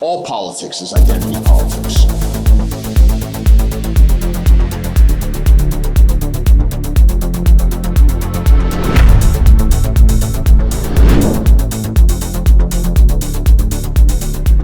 All politics is identity politics.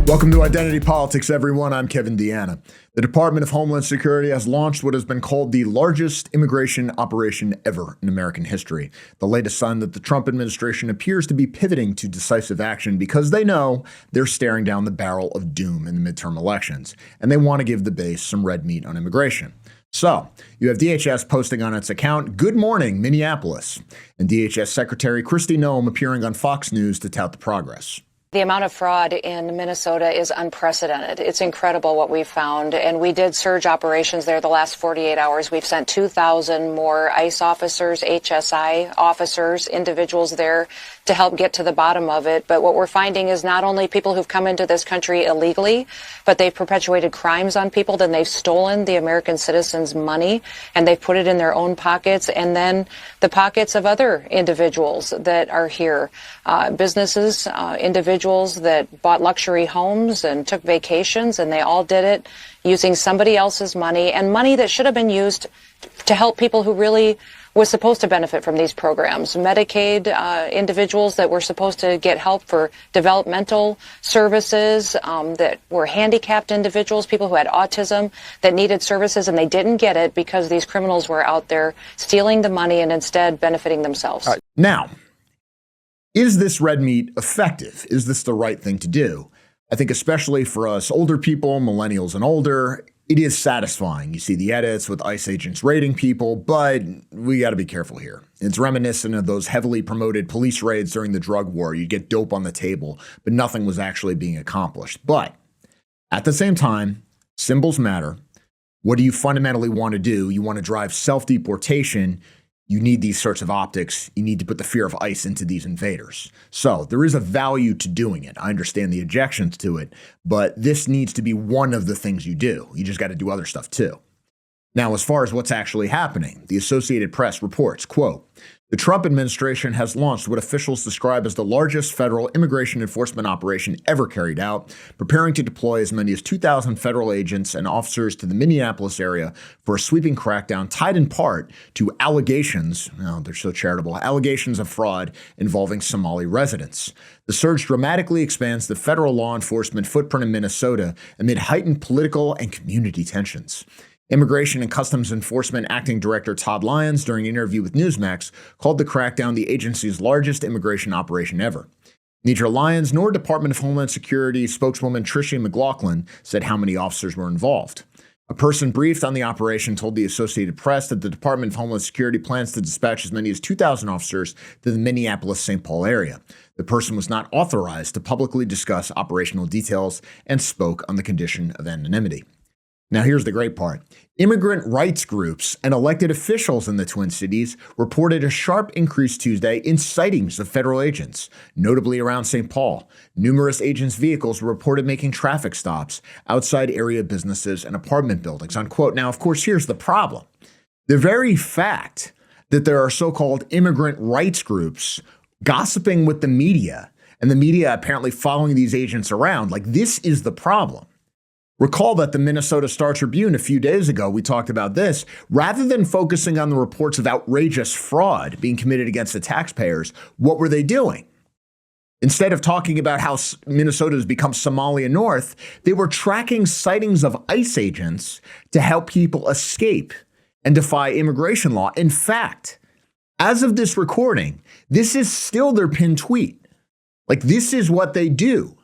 Welcome to Identity Politics, everyone. I'm DeAnna. The Department of Homeland Security has launched what has been called the largest immigration operation ever in American history. The latest sign that the Trump administration appears to be pivoting to decisive action because they know they're staring down the barrel of doom in the midterm elections, and they want to give the base some red meat on immigration. So, you have DHS posting on its account, "Good morning, Minneapolis," and DHS Secretary Kristi Noem appearing on Fox News to tout the progress. The amount of fraud in Minnesota is unprecedented. It's incredible what we've found. And we did surge operations there the last 48 hours. We've sent 2,000 more ICE officers, HSI officers, individuals there to help get to the bottom of it. But what we're finding is not only people who've come into this country illegally, but they've perpetuated crimes on people. Then they've stolen the American citizens' money and they've put it in their own pockets and then the pockets of other individuals that are here. Businesses, individuals that bought luxury homes and took vacations, and they all did it using somebody else's money and money that should have been used to help people who really was supposed to benefit from these programs. Medicaid individuals that were supposed to get help for developmental services, that were handicapped individuals, people who had autism that needed services, and they didn't get it because these criminals were out there stealing the money and instead benefiting themselves. Now, is this red meat effective? Is this the right thing to do? I think especially for us older people, millennials and older, it is satisfying. You see the edits with ICE agents raiding people, but we got to be careful here. It's reminiscent of those heavily promoted police raids during the drug war. You'd get dope on the table, but nothing was actually being accomplished. But at the same time, symbols matter. What do you fundamentally want to do? You want to drive self-deportation. You need these sorts of optics. You need to put the fear of ICE into these invaders. So there is a value to doing it. I understand the objections to it, but this needs to be one of the things you do. You just got to do other stuff too. Now, as far as what's actually happening, the Associated Press reports, quote, "The Trump administration has launched what officials describe as the largest federal immigration enforcement operation ever carried out, preparing to deploy as many as 2,000 federal agents and officers to the Minneapolis area for a sweeping crackdown tied in part to allegations, they're so charitable, allegations of fraud involving Somali residents. The surge dramatically expands the federal law enforcement footprint in Minnesota amid heightened political and community tensions." Immigration and Customs Enforcement Acting Director Todd Lyons, during an interview with Newsmax, called the crackdown the agency's largest immigration operation ever. Neither Lyons nor Department of Homeland Security spokeswoman Tricia McLaughlin said how many officers were involved. A person briefed on the operation told the Associated Press that the Department of Homeland Security plans to dispatch as many as 2,000 officers to the Minneapolis-St. Paul area. The person was not authorized to publicly discuss operational details and spoke on the condition of anonymity. Now, here's the great part. Immigrant rights groups and elected officials in the Twin Cities reported a sharp increase Tuesday in sightings of federal agents, notably around St. Paul. Numerous agents' vehicles were reported making traffic stops outside area businesses and apartment buildings, unquote. Now, of course, here's the problem. The very fact that there are so-called immigrant rights groups gossiping with the media, and the media apparently following these agents around, like, this is the problem. Recall that the Minnesota Star-Tribune a few days ago, we talked about this. Rather than focusing on the reports of outrageous fraud being committed against the taxpayers, what were they doing? Instead of talking about how Minnesota has become Somalia North, they were tracking sightings of ICE agents to help people escape and defy immigration law. In fact, as of this recording, this is still their pinned tweet. Like, this is what they do.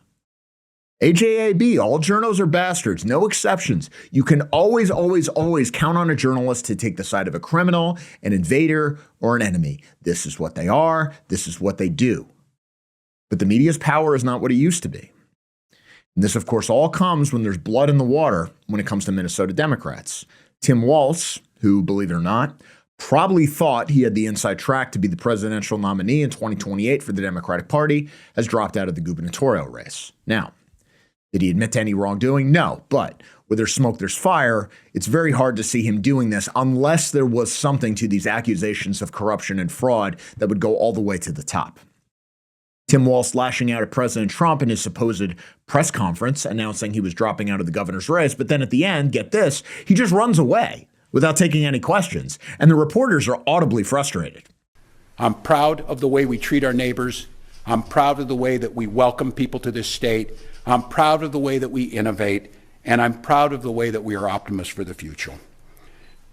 AJAB, all journos are bastards, no exceptions. You can always, always, always count on a journalist to take the side of a criminal, an invader, or an enemy. This is what they are. This is what they do. But the media's power is not what it used to be. And this, of course, all comes when there's blood in the water when it comes to Minnesota Democrats. Tim Walz, who, believe it or not, probably thought he had the inside track to be the presidential nominee in 2028 for the Democratic Party, has dropped out of the gubernatorial race. Now, did he admit to any wrongdoing? No, but where there's smoke, there's fire. It's very hard to see him doing this unless there was something to these accusations of corruption and fraud that would go all the way to the top. Tim Walz lashing out at President Trump in his supposed press conference, announcing he was dropping out of the governor's race. But then at the end, get this, he just runs away without taking any questions. And the reporters are audibly frustrated. I'm proud of the way we treat our neighbors. I'm proud of the way that we welcome people to this state. I'm proud of the way that we innovate. And I'm proud of the way that we are optimists for the future.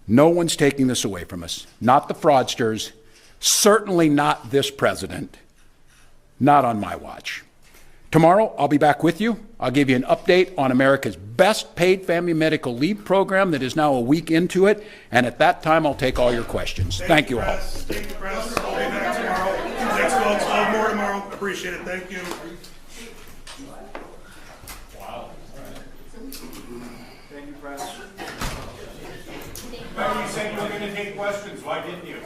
No one's taking this away from us. Not the fraudsters. Certainly not this president. Not on my watch. Tomorrow, I'll be back with you. I'll give you an update on America's best paid family medical leave program that is now a week into it. And at that time, I'll take all your questions. Thank you all. Thank you, Press. I'll be back tomorrow. Thanks, folks. I'll have more tomorrow. Appreciate it. Thank you. Wow. Thank you, Press. You said you were going to take questions. Why didn't you?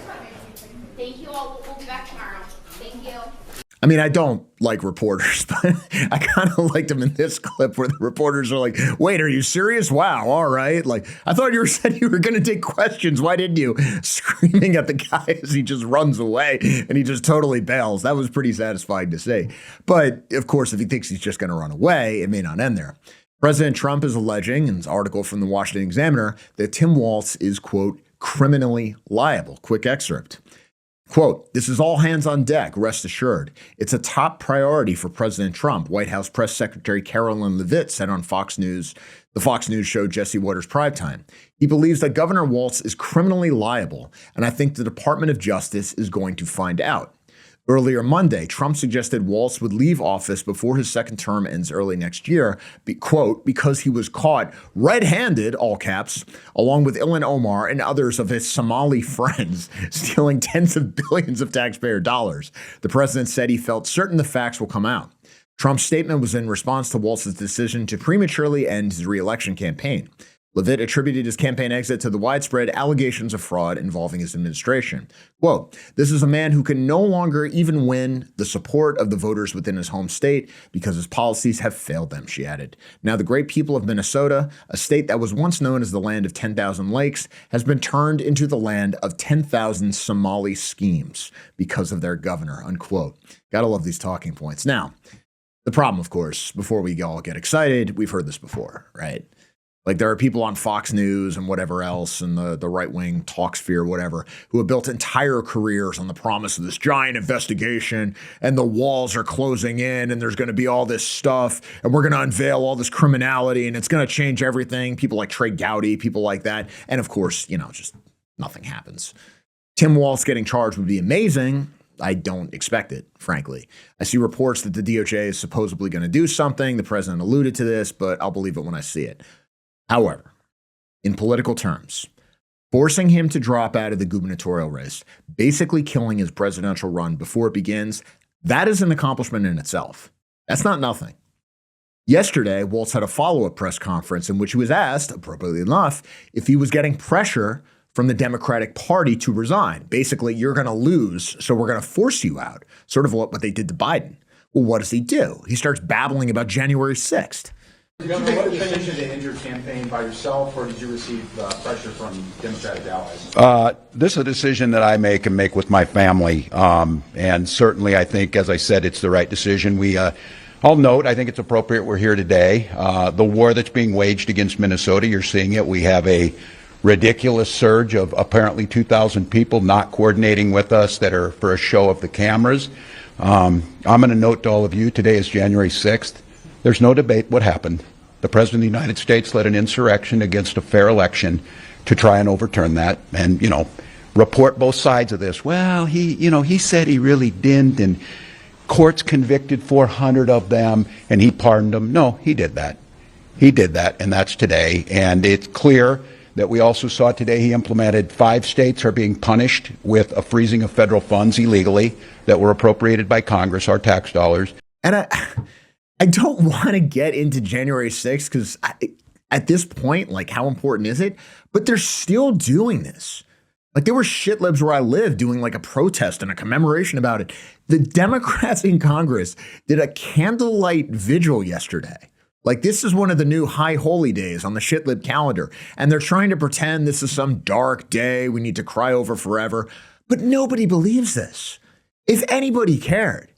Thank you all. We'll be back tomorrow. Thank you. I mean, I don't like reporters, but I kind of liked them in this clip where the reporters are like, wait, are you serious? Wow. All right. Like, I thought you said you were going to take questions. Why didn't you? Screaming at the guy as he just runs away and he just totally bails. That was pretty satisfying to see. But of course, if he thinks he's just going to run away, it may not end there. President Trump is alleging in his article from the Washington Examiner that Tim Walz is, quote, criminally liable. Quick excerpt. Quote, this is all hands on deck, rest assured. It's a top priority for President Trump, White House Press Secretary Carolyn Leavitt said on Fox News, the Fox News show Jesse Watters Primetime. He believes that Governor Walz is criminally liable, and I think the Department of Justice is going to find out. Earlier Monday, Trump suggested Walz would leave office before his second term ends early next year, quote, because he was caught red-handed, all caps, along with Ilhan Omar and others of his Somali friends, stealing tens of billions of taxpayer dollars. The president said he felt certain the facts will come out. Trump's statement was in response to Walz's decision to prematurely end his re-election campaign. Leavitt attributed his campaign exit to the widespread allegations of fraud involving his administration. Quote, this is a man who can no longer even win the support of the voters within his home state because his policies have failed them, she added. Now, the great people of Minnesota, a state that was once known as the land of 10,000 lakes, has been turned into the land of 10,000 Somali schemes because of their governor, unquote. Gotta love these talking points. Now, the problem, of course, before we all get excited, we've heard this before, right? Like there are people on Fox News and whatever else and the right-wing talk sphere, whatever, who have built entire careers on the promise of this giant investigation and the walls are closing in and there's going to be all this stuff and we're going to unveil all this criminality and it's going to change everything. People like Trey Gowdy, people like that. And of course, just nothing happens. Tim Walz getting charged would be amazing. I don't expect it, frankly. I see reports that the DOJ is supposedly going to do something. The president alluded to this, but I'll believe it when I see it. However, in political terms, forcing him to drop out of the gubernatorial race, basically killing his presidential run before it begins, that is an accomplishment in itself. That's not nothing. Yesterday, Walz had a follow-up press conference in which he was asked, appropriately enough, if he was getting pressure from the Democratic Party to resign. Basically, you're going to lose, so we're going to force you out. Sort of what they did to Biden. Well, what does he do? He starts babbling about January 6th. Did you make the decision to end your campaign by yourself, or did you receive pressure from Democratic allies? This is a decision that I make and make with my family. And certainly, I think, as I said, it's the right decision. I'll note, I think it's appropriate we're here today. The war that's being waged against Minnesota, you're seeing it. We have a ridiculous surge of apparently 2,000 people not coordinating with us that are for a show of the cameras. I'm going to note to all of you, today is January 6th. There's no debate what happened. The President of the United States led an insurrection against a fair election to try and overturn that and, report both sides of this. Well, he said he really didn't, and courts convicted 400 of them, and he pardoned them. No, he did that. He did that, and that's today. And it's clear that we also saw today he implemented 5 states are being punished with a freezing of federal funds illegally that were appropriated by Congress, our tax dollars. And I don't want to get into January 6th because at this point, like, how important is it? But they're still doing this. Like, there were shitlibs where I live doing like a protest and a commemoration about it. The Democrats in Congress did a candlelight vigil yesterday. Like, this is one of the new high holy days on the shitlib calendar. And they're trying to pretend this is some dark day we need to cry over forever. But nobody believes this. If anybody cared,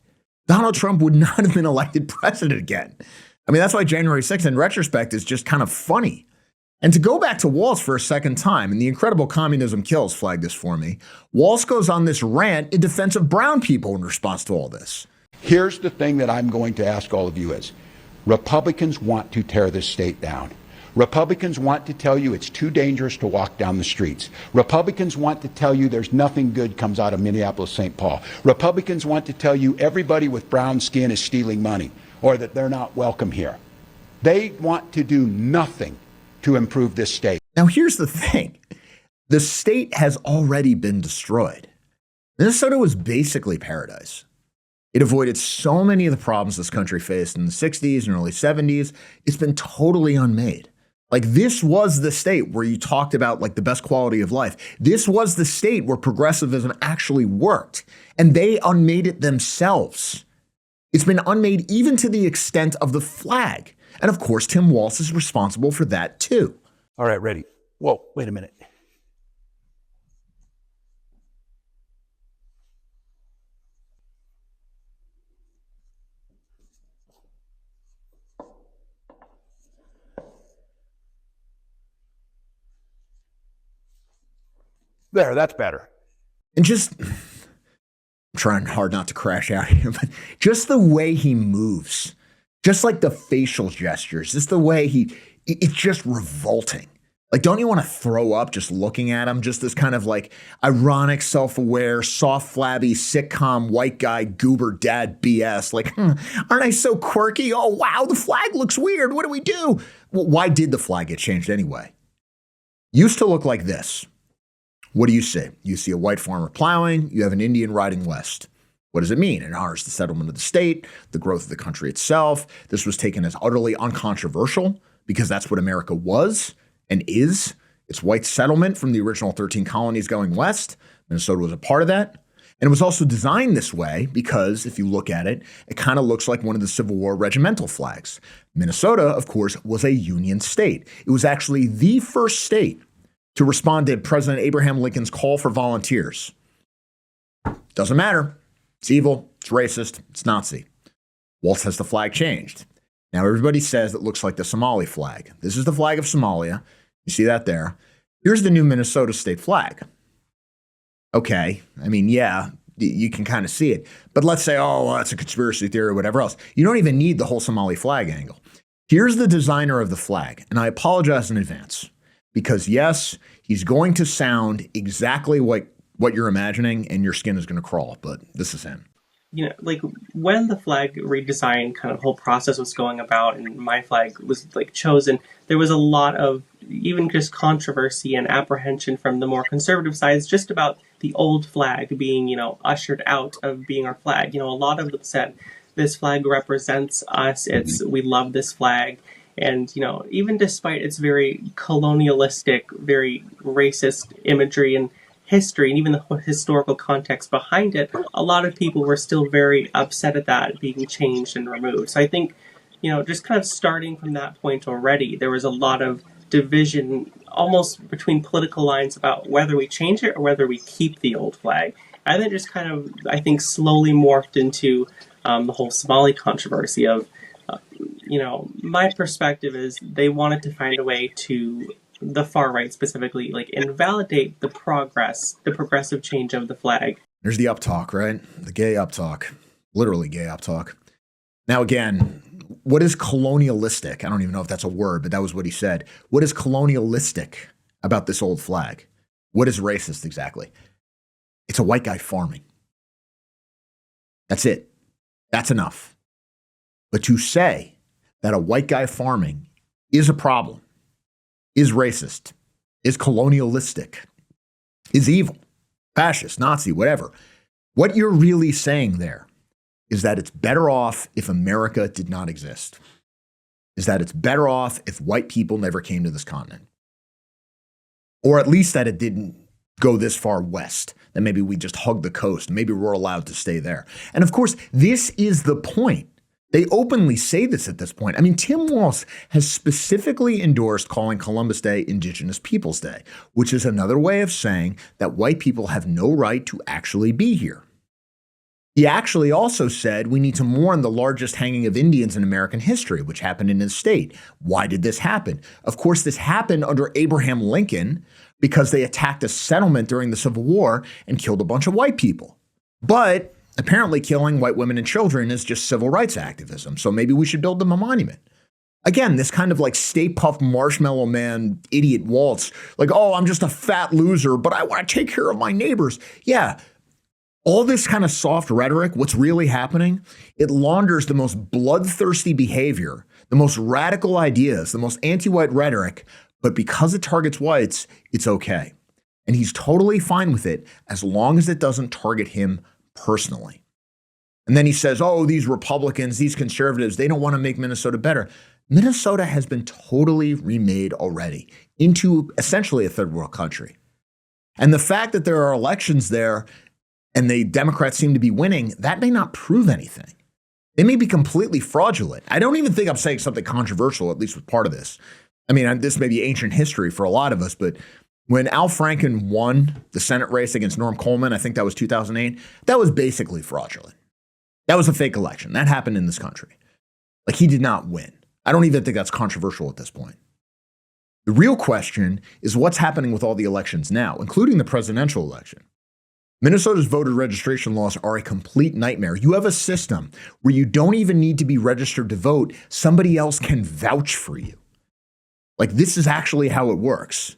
Donald Trump would not have been elected president again. I mean, that's why January 6th in retrospect is just kind of funny. And to go back to Walz for a second time, and the incredible Communism Kills flagged this for me, Walz goes on this rant in defense of brown people in response to all this. Here's the thing that I'm going to ask all of you is, Republicans want to tear this state down. Republicans want to tell you it's too dangerous to walk down the streets. Republicans want to tell you there's nothing good comes out of Minneapolis, St. Paul. Republicans want to tell you everybody with brown skin is stealing money or that they're not welcome here. They want to do nothing to improve this state. Now, here's the thing. The state has already been destroyed. Minnesota was basically paradise. It avoided so many of the problems this country faced in the 60s and early 70s. It's been totally unmade. Like, this was the state where you talked about like the best quality of life. This was the state where progressivism actually worked, and they unmade it themselves. It's been unmade even to the extent of the flag. And of course, Tim Walz is responsible for that too. All right, ready. Whoa, wait a minute. There, that's better. And just, I'm trying hard not to crash out here, but just the way he moves, just like the facial gestures, just the way it's just revolting. Like, don't you want to throw up just looking at him? Just this kind of like ironic, self-aware, soft, flabby, sitcom, white guy, goober dad BS. Like, aren't I so quirky? Oh, wow, the flag looks weird. What do we do? Well, why did the flag get changed anyway? Used to look like this. What do you see? You see a white farmer plowing. You have an Indian riding west. What does it mean? It honors the settlement of the state, the growth of the country itself. This was taken as utterly uncontroversial because that's what America was and is. It's white settlement from the original 13 colonies going west. Minnesota was a part of that. And it was also designed this way because if you look at it, it kind of looks like one of the Civil War regimental flags. Minnesota, of course, was a Union state. It was actually the first state to respond to President Abraham Lincoln's call for volunteers. Doesn't matter. It's evil. It's racist. It's Nazi. Walz has the flag changed. Now everybody says it looks like the Somali flag. This is the flag of Somalia. You see that there. Here's the new Minnesota state flag. Okay. I mean, yeah, you can kind of see it. But let's say, oh, well, that's a conspiracy theory or whatever else. You don't even need the whole Somali flag angle. Here's the designer of the flag. And I apologize in advance. Because yes, he's going to sound exactly what you're imagining and your skin is going to crawl, but this is him. You know, like when the flag redesign kind of whole process was going about and my flag was like chosen, there was a lot of even just controversy and apprehension from the more conservative sides just about the old flag being, you know, ushered out of being our flag. You know, a lot of them said this flag represents us. We love this flag. And, you know, even despite its very colonialistic, very racist imagery and history, and even the historical context behind it, a lot of people were still very upset at that being changed and removed. So I think, you know, just kind of starting from that point already, there was a lot of division almost between political lines about whether we change it or whether we keep the old flag. And then just kind of, I think, slowly morphed into the whole Somali controversy of, you know, my perspective is they wanted to find a way to, the far right specifically, like invalidate the progressive change of the flag. There's the uptalk, right? The gay uptalk, literally gay uptalk. Now, again, what is colonialistic? I don't even know if that's a word, but that was what he said. What is colonialistic about this old flag? What is racist exactly? It's a white guy farming. That's it. That's enough. But to say that a white guy farming is a problem, is racist, is colonialistic, is evil, fascist, Nazi, whatever, what you're really saying there is that it's better off if America did not exist, is that it's better off if white people never came to this continent, or at least that it didn't go this far west, that maybe we just hug the coast, maybe we're allowed to stay there. And of course, this is the point. They openly say this at this point. I mean, Tim Walz has specifically endorsed calling Columbus Day Indigenous Peoples Day, which is another way of saying that white people have no right to actually be here. He actually also said we need to mourn the largest hanging of Indians in American history, which happened in his state. Why did this happen? Of course, this happened under Abraham Lincoln because they attacked a settlement during the Civil War and killed a bunch of white people. But apparently killing white women and children is just civil rights activism, so maybe we should build them a monument. Again, this kind of like Stay Puft Marshmallow Man idiot waltz, like, oh, I'm just a fat loser, but I want to take care of my neighbors. Yeah. All this kind of soft rhetoric, what's really happening, it launders the most bloodthirsty behavior, the most radical ideas, the most anti-white rhetoric, but because it targets whites, it's okay. And he's totally fine with it as long as it doesn't target him personally. And then he says, oh, these Republicans, these conservatives, they don't want to make Minnesota better. Minnesota has been totally remade already into essentially a third world country. And the fact that there are elections there and the Democrats seem to be winning, that may not prove anything. They may be completely fraudulent. I don't even think I'm saying something controversial, at least with part of this. I mean, this may be ancient history for a lot of us, but when Al Franken won the Senate race against Norm Coleman, I think that was 2008, that was basically fraudulent. That was a fake election. That happened in this country. Like, he did not win. I don't even think that's controversial at this point. The real question is what's happening with all the elections now, including the presidential election. Minnesota's voter registration laws are a complete nightmare. You have a system where you don't even need to be registered to vote. Somebody else can vouch for you. Like, this is actually how it works.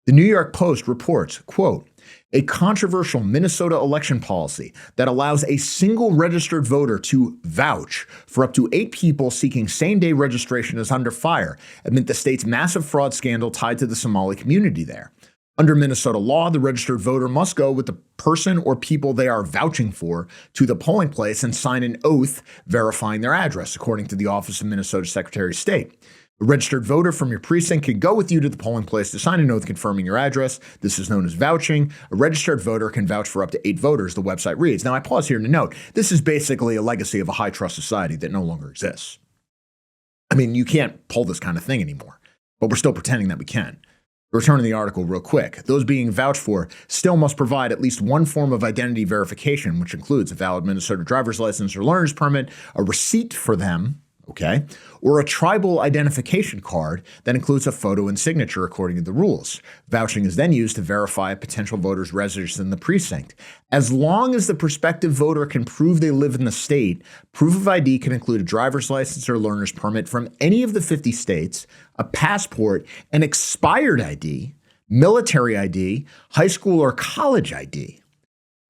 The New York Post reports, quote, a controversial Minnesota election policy that allows a single registered voter to vouch for up to 8 people seeking same-day registration is under fire amid the state's massive fraud scandal tied to the Somali community there. Under Minnesota law, the registered voter must go with the person or people they are vouching for to the polling place and sign an oath verifying their address, according to the Office of Minnesota Secretary of State. A registered voter from your precinct can go with you to the polling place to sign an oath confirming your address. This is known as vouching. A registered voter can vouch for up to 8 voters, the website reads. Now, I pause here to note, this is basically a legacy of a high-trust society that no longer exists. I mean, you can't pull this kind of thing anymore, but we're still pretending that we can. Return to the article real quick. Those being vouched for still must provide at least one form of identity verification, which includes a valid Minnesota driver's license or learner's permit, a receipt for them, okay, or a tribal identification card that includes a photo and signature according to the rules. Vouching is then used to verify a potential voter's residence in the precinct. As long as the prospective voter can prove they live in the state, proof of ID can include a driver's license or learner's permit from any of the 50 states, a passport, an expired ID, military ID, high school or college ID.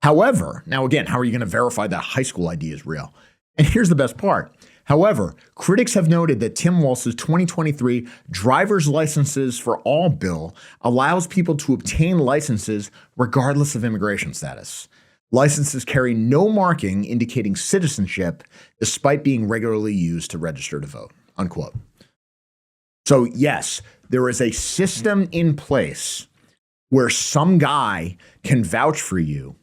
However, now again, how are you going to verify that high school ID is real? And here's the best part. However, critics have noted that Tim Walz's 2023 driver's licenses for all bill allows people to obtain licenses regardless of immigration status. Licenses carry no marking indicating citizenship despite being regularly used to register to vote, unquote. So yes, there is a system in place where some guy can vouch for you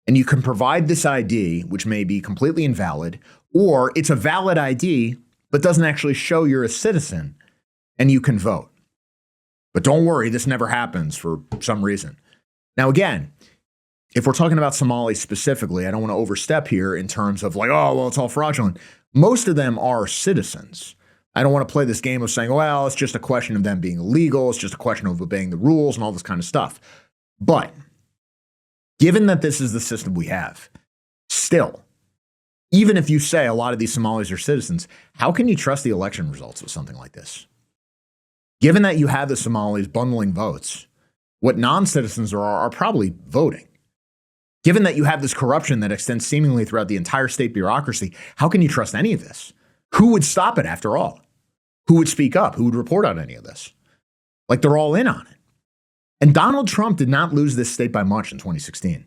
and you can provide this ID, which may be completely invalid, or it's a valid ID, but doesn't actually show you're a citizen, and you can vote. But don't worry, this never happens for some reason. Now, again, if we're talking about Somalis specifically, I don't want to overstep here in terms of like, oh, well, it's all fraudulent. Most of them are citizens. I don't want to play this game of saying, well, it's just a question of them being illegal. It's just a question of obeying the rules and all this kind of stuff. But given that this is the system we have, still, even if you say a lot of these Somalis are citizens, how can you trust the election results with something like this? Given that you have the Somalis bundling votes, what non-citizens are probably voting. Given that you have this corruption that extends seemingly throughout the entire state bureaucracy, how can you trust any of this? Who would stop it after all? Who would speak up? Who would report on any of this? Like, they're all in on it. And Donald Trump did not lose this state by much in 2016.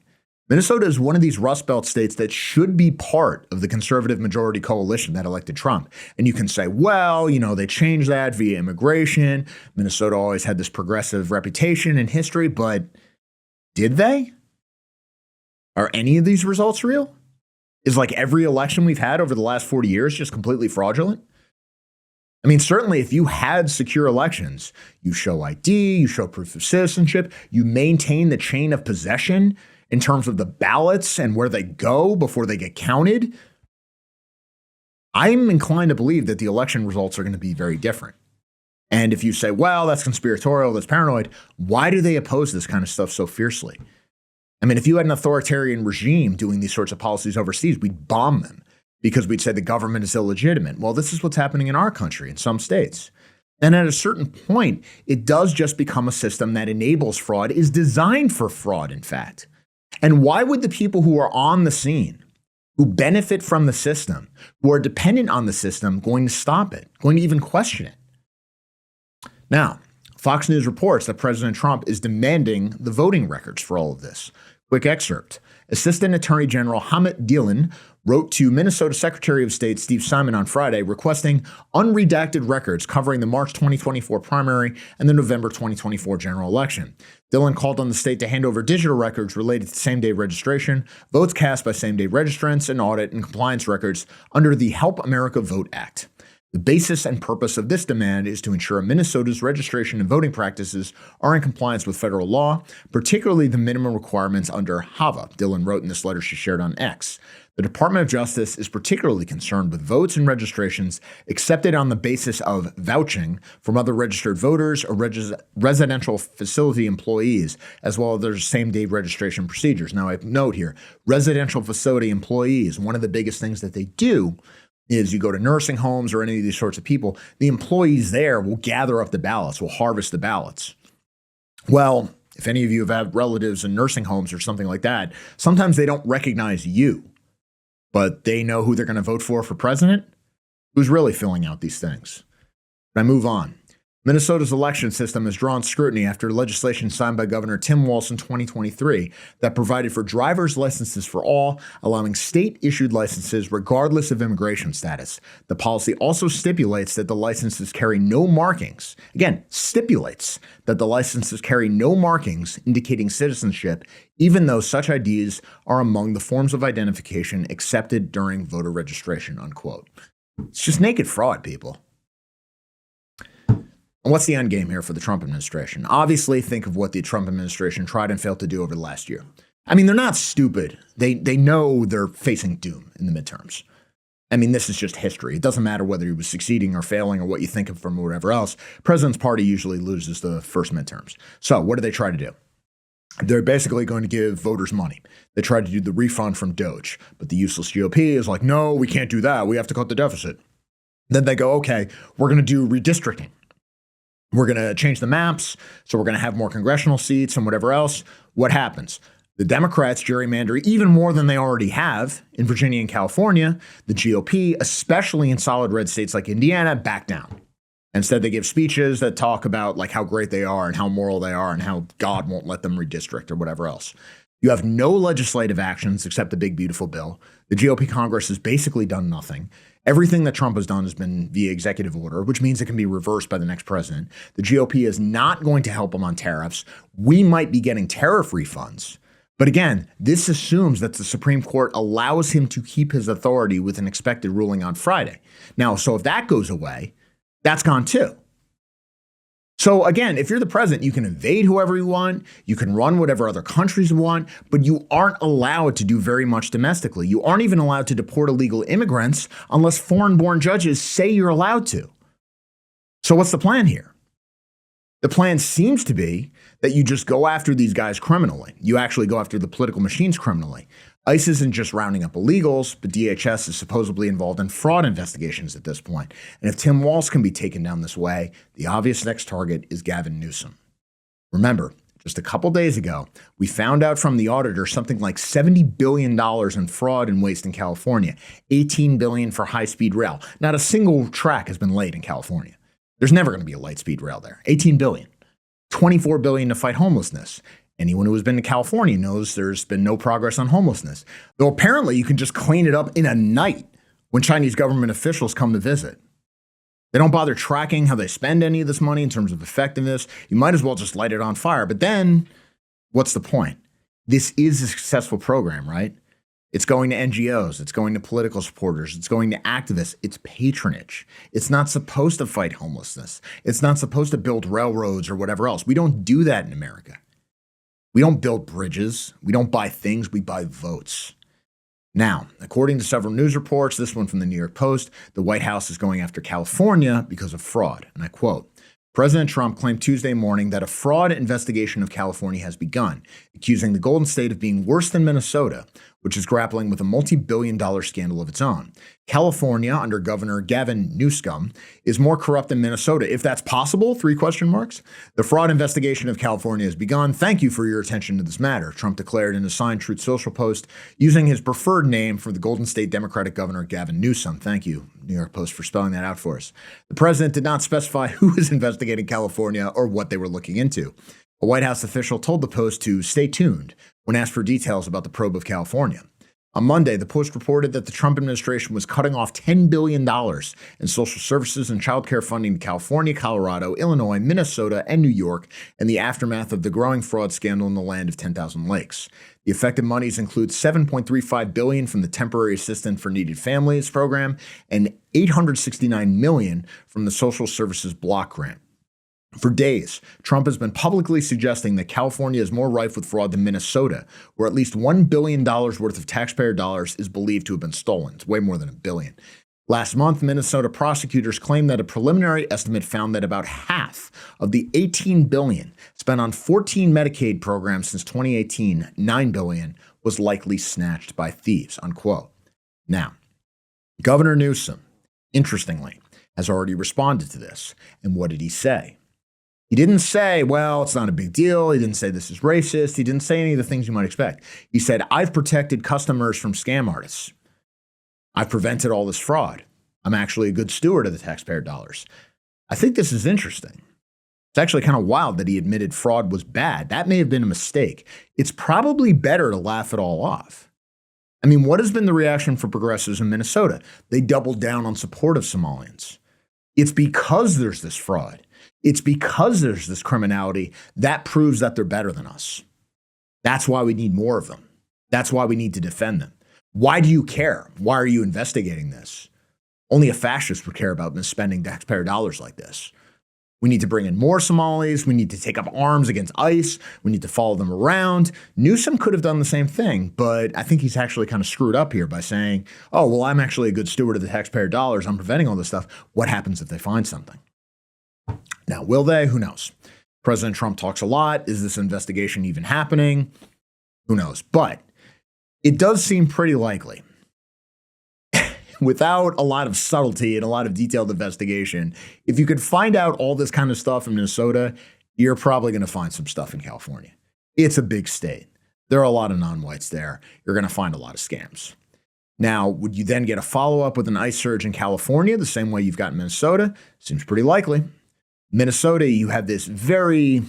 Minnesota is one of these Rust Belt states that should be part of the conservative majority coalition that elected Trump. And you can say, well, you know, they changed that via immigration. Minnesota always had this progressive reputation in history, but did they? Are any of these results real? Is like every election we've had over the last 40 years just completely fraudulent? I mean, certainly if you had secure elections, you show ID, you show proof of citizenship, you maintain the chain of possession, in terms of the ballots and where they go before they get counted, I'm inclined to believe that the election results are going to be very different. And if you say, well, that's conspiratorial, that's paranoid, why do they oppose this kind of stuff so fiercely? I mean, if you had an authoritarian regime doing these sorts of policies overseas, we'd bomb them because we'd say the government is illegitimate. Well, this is what's happening in our country, in some states. And at a certain point, it does just become a system that enables fraud, is designed for fraud, in fact. And why would the people who are on the scene, who benefit from the system, who are dependent on the system, going to stop it, going to even question it? Now, Fox News reports that President Trump is demanding the voting records for all of this. Quick excerpt. Assistant Attorney General Hamid Dillon wrote to Minnesota Secretary of State Steve Simon on Friday requesting unredacted records covering the March 2024 primary and the November 2024 general election. Dillon called on the state to hand over digital records related to same-day registration, votes cast by same-day registrants, and audit and compliance records under the Help America Vote Act. The basis and purpose of this demand is to ensure Minnesota's registration and voting practices are in compliance with federal law, particularly the minimum requirements under HAVA, Dillon wrote in this letter she shared on X. The Department of Justice is particularly concerned with votes and registrations accepted on the basis of vouching from other registered voters or residential facility employees, as well as their same-day registration procedures. Now, I note here, residential facility employees, one of the biggest things that they do is you go to nursing homes or any of these sorts of people, the employees there will gather up the ballots, will harvest the ballots. Well, if any of you have had relatives in nursing homes or something like that, sometimes they don't recognize you, but they know who they're going to vote for president. Who's really filling out these things? But I move on. Minnesota's election system has drawn scrutiny after legislation signed by Governor Tim Walz in 2023 that provided for driver's licenses for all, allowing state-issued licenses regardless of immigration status. The policy also stipulates that the licenses carry no markings. Again, stipulates that the licenses carry no markings indicating citizenship, even though such IDs are among the forms of identification accepted during voter registration, unquote. It's just naked fraud, people. And what's the end game here for the Trump administration? Obviously, think of what the Trump administration tried and failed to do over the last year. I mean, they're not stupid. They know they're facing doom in the midterms. I mean, this is just history. It doesn't matter whether he was succeeding or failing or what you think of him or whatever else. President's party usually loses the first midterms. So what do they try to do? They're basically going to give voters money. They tried to do the refund from Doge, but the useless GOP is like, no, we can't do that. We have to cut the deficit. Then they go, okay, we're going to do redistricting. We're going to change the maps, so we're going to have more congressional seats and whatever else. What happens? The Democrats gerrymander even more than they already have in Virginia and California. The GOP, especially in solid red states like Indiana, back down. Instead, they give speeches that talk about like how great they are and how moral they are and how God won't let them redistrict or whatever else. You have no legislative actions except the big, beautiful bill. The GOP Congress has basically done nothing. Everything that Trump has done has been via executive order, which means it can be reversed by the next president. The GOP is not going to help him on tariffs. We might be getting tariff refunds. But again, this assumes that the Supreme Court allows him to keep his authority with an expected ruling on Friday. Now, so if that goes away, that's gone too. So again, if you're the president, you can invade whoever you want, you can run whatever other countries you want, but you aren't allowed to do very much domestically. You aren't even allowed to deport illegal immigrants unless foreign-born judges say you're allowed to. So what's the plan here? The plan seems to be that you just go after these guys criminally. You actually go after the political machines criminally. ICE isn't just rounding up illegals, but DHS is supposedly involved in fraud investigations at this point. And if Tim Walz can be taken down this way, the obvious next target is Gavin Newsom. Remember, just a couple days ago, we found out from the auditor something like $70 billion in fraud and waste in California, $18 billion for high-speed rail. Not a single track has been laid in California. There's never going to be a light-speed rail there. $18 billion. $24 billion to fight homelessness. Anyone who has been to California knows there's been no progress on homelessness. Though apparently you can just clean it up in a night when Chinese government officials come to visit. They don't bother tracking how they spend any of this money in terms of effectiveness. You might as well just light it on fire. But then, what's the point? This is a successful program, right? It's going to NGOs. It's going to political supporters. It's going to activists. It's patronage. It's not supposed to fight homelessness. It's not supposed to build railroads or whatever else. We don't do that in America. We don't build bridges. We don't buy things. We buy votes. Now, according to several news reports, this one from the New York Post, the White House is going after California because of fraud. And I quote, President Trump claimed Tuesday morning that a fraud investigation of California has begun, accusing the Golden State of being worse than Minnesota, which is grappling with a multi-billion-dollar scandal of its own. California, under Governor Gavin Newsom, is more corrupt than Minnesota. If that's possible, 3 question marks. The fraud investigation of California has begun. Thank you for your attention to this matter, Trump declared in a signed Truth Social post using his preferred name for the Golden State Democratic Governor Gavin Newsom. Thank you, New York Post, for spelling that out for us. The president did not specify who was investigating California or what they were looking into. A White House official told the Post to stay tuned when asked for details about the probe of California. On Monday, the Post reported that the Trump administration was cutting off $10 billion in social services and child care funding to California, Colorado, Illinois, Minnesota, and New York in the aftermath of the growing fraud scandal in the land of 10,000 lakes. The affected monies include $7.35 billion from the Temporary Assistance for Needed Families program and $869 million from the Social Services Block Grant. For days, Trump has been publicly suggesting that California is more rife with fraud than Minnesota, where at least $1 billion worth of taxpayer dollars is believed to have been stolen. It's way more than $1 billion. Last month, Minnesota prosecutors claimed that a preliminary estimate found that about half of the $18 billion spent on 14 Medicaid programs since 2018, $9 billion, was likely snatched by thieves, unquote. Now, Governor Newsom, interestingly, has already responded to this. And what did he say? He didn't say, well, it's not a big deal. He didn't say this is racist. He didn't say any of the things you might expect. He said, I've protected customers from scam artists. I've prevented all this fraud. I'm actually a good steward of the taxpayer dollars. I think this is interesting. It's actually kind of wild that he admitted fraud was bad. That may have been a mistake. It's probably better to laugh it all off. I mean, what has been the reaction for progressives in Minnesota? They doubled down on support of Somalians. It's because there's this fraud. It's because there's this criminality that proves that they're better than us. That's why we need more of them. That's why we need to defend them. Why do you care? Why are you investigating this? Only a fascist would care about misspending taxpayer dollars like this. We need to bring in more Somalis. We need to take up arms against ICE. We need to follow them around. Newsom could have done the same thing, but I think he's actually kind of screwed up here by saying, oh, well, I'm actually a good steward of the taxpayer dollars. I'm preventing all this stuff. What happens if they find something? Now, will they? Who knows? President Trump talks a lot. Is this investigation even happening? Who knows? But it does seem pretty likely. Without a lot of subtlety and a lot of detailed investigation, if you could find out all this kind of stuff in Minnesota, you're probably going to find some stuff in California. It's a big state. There are a lot of non-whites there. You're going to find a lot of scams. Now, would you then get a follow-up with an ICE surge in California the same way you've got in Minnesota? Seems pretty likely. Minnesota, you have this very,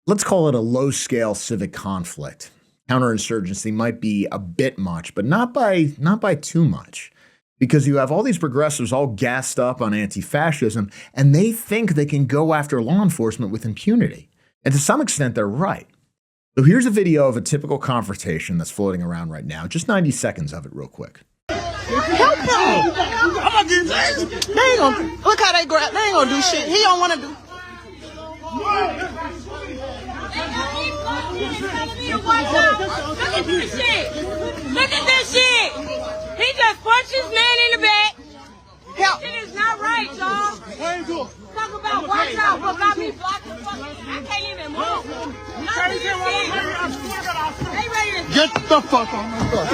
let's call it a low-scale civic conflict. Counterinsurgency might be a bit much, but not by too much. Because you have all these progressives all gassed up on anti-fascism, and they think they can go after law enforcement with impunity. And to some extent, they're right. So here's a video of a typical confrontation that's floating around right now. Just 90 seconds of it real quick. Help him! I'm gonna get they ain't gonna look how they grab. They ain't gonna do shit. He don't want to do. Look at this shit! Look at this shit! He just punched his man in the back. Help! This is not right, y'all. Talk about watch out, but got me blocked the fuck. I can't even move. They ready to Get the fuck on my car.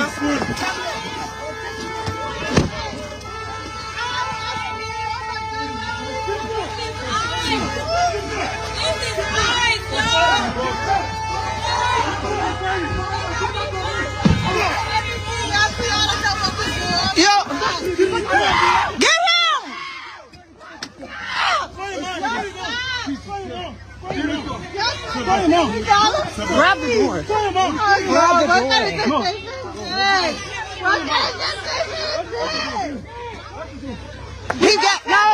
Get him! Grab the door. Grab the door. He got no.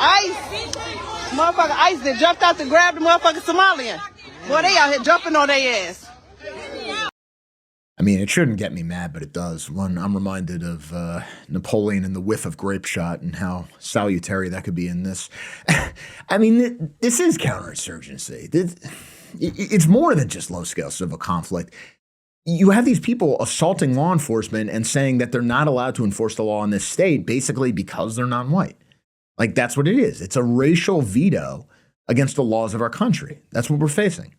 Ice. Motherfucker Ice that jumped out to grab the motherfucking Somalian. Boy, they out here jumping on their ass. I mean, it shouldn't get me mad, but it does. When I'm reminded of Napoleon and the whiff of grape shot and how salutary that could be in this. I mean, this is counterinsurgency. It's more than just low-scale civil conflict. You have these people assaulting law enforcement and saying that they're not allowed to enforce the law in this state, basically because they're non-white. Like, that's what it is. It's a racial veto against the laws of our country. That's what we're facing.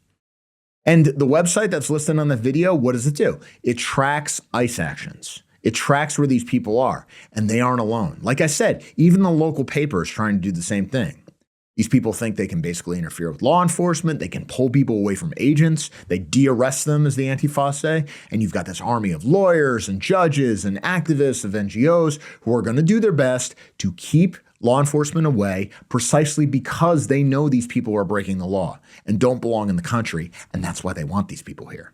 And the website that's listed on the video, what does it do? It tracks ICE actions. It tracks where these people are, and they aren't alone. Like I said, even the local paper is trying to do the same thing. These people think they can basically interfere with law enforcement. They can pull people away from agents. They de-arrest them, as the Antifa say. And you've got this army of lawyers and judges and activists of NGOs who are going to do their best to keep law enforcement away precisely because they know these people are breaking the law and don't belong in the country. And that's why they want these people here.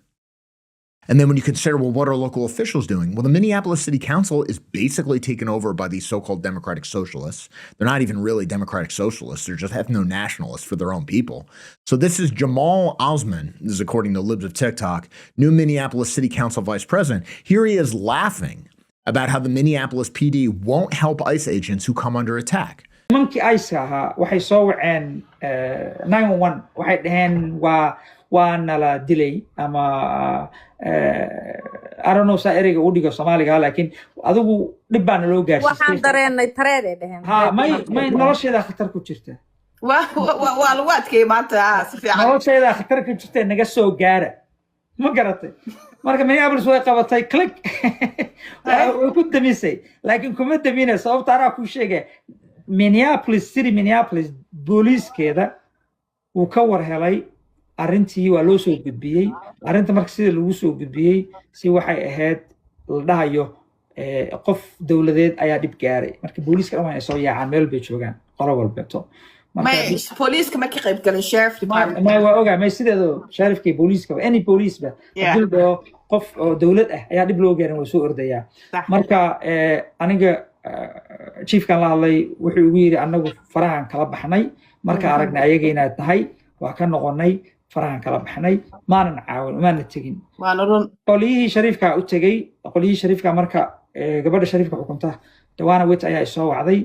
And then when you consider, well, what are local officials doing? Well, the Minneapolis City Council is basically taken over by these so-called democratic socialists. They're not even really democratic socialists. They're just ethno-nationalists for their own people. So this is Jamal Osman, this is according to Libs of TikTok, new Minneapolis City Council vice president. Here he is laughing about how the Minneapolis PD won't help ICE agents who come under attack. nimankii ICE ahaa waxay soo waceen 911 waxay dhaheen waa nala dilay ama I don't know saa ereyga u dhigo Soomaaliga laakiin adigu dhib baan loo gaarsiiyay waxaan dareenay tareeday dhaheen ha may nolosheeda khatar ku jirta waa lagu adkeeyay maanta si fiican nolosheeda khatar ku jirta naga soo gaara ma garatay marka Minneapolis way qabatay click way ku damisay laakiin kuma damina sababta aan ku sheegay Minneapolis booliiskeeda uu ka war helay arrintii waa loo soo gudbiyay arrinta markii sida lagu soo gudbiyay si waxay ahayd la dhahayo qof dawladeed ayaa dib gaaray markii booliiska dhammaan soo yaacaan meel bay joogaan qolo walba police ma ka qayb galay sheriff department ma waa ogaa ma sideedo sheriffkii booliiska any police ba hadii qof dawlad ah ayaa dib loo gaarin waa soo ordaya marka aniga chiefkan la hadlay wuxuu ugu yiri anagu farahan kala baxnay marka aragnay ayaga inaad tahay waa ka noqonay farahan kala baxnay maanan caawin maana tagin waana run qoliyihii shariifka u tagay qoliyihii shariifka marka gabadha shariifka xukunta DeAnna wit ayaa soo wacday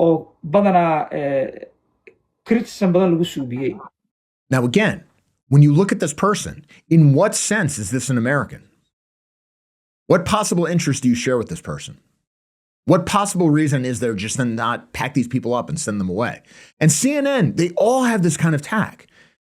oo badana criticism badan lagu suubiyay. Now again, when you look at this person, in what sense is this an American? What possible interest do you share with this person? What possible reason is there just to not pack these people up and send them away? And CNN, they all have this kind of tack.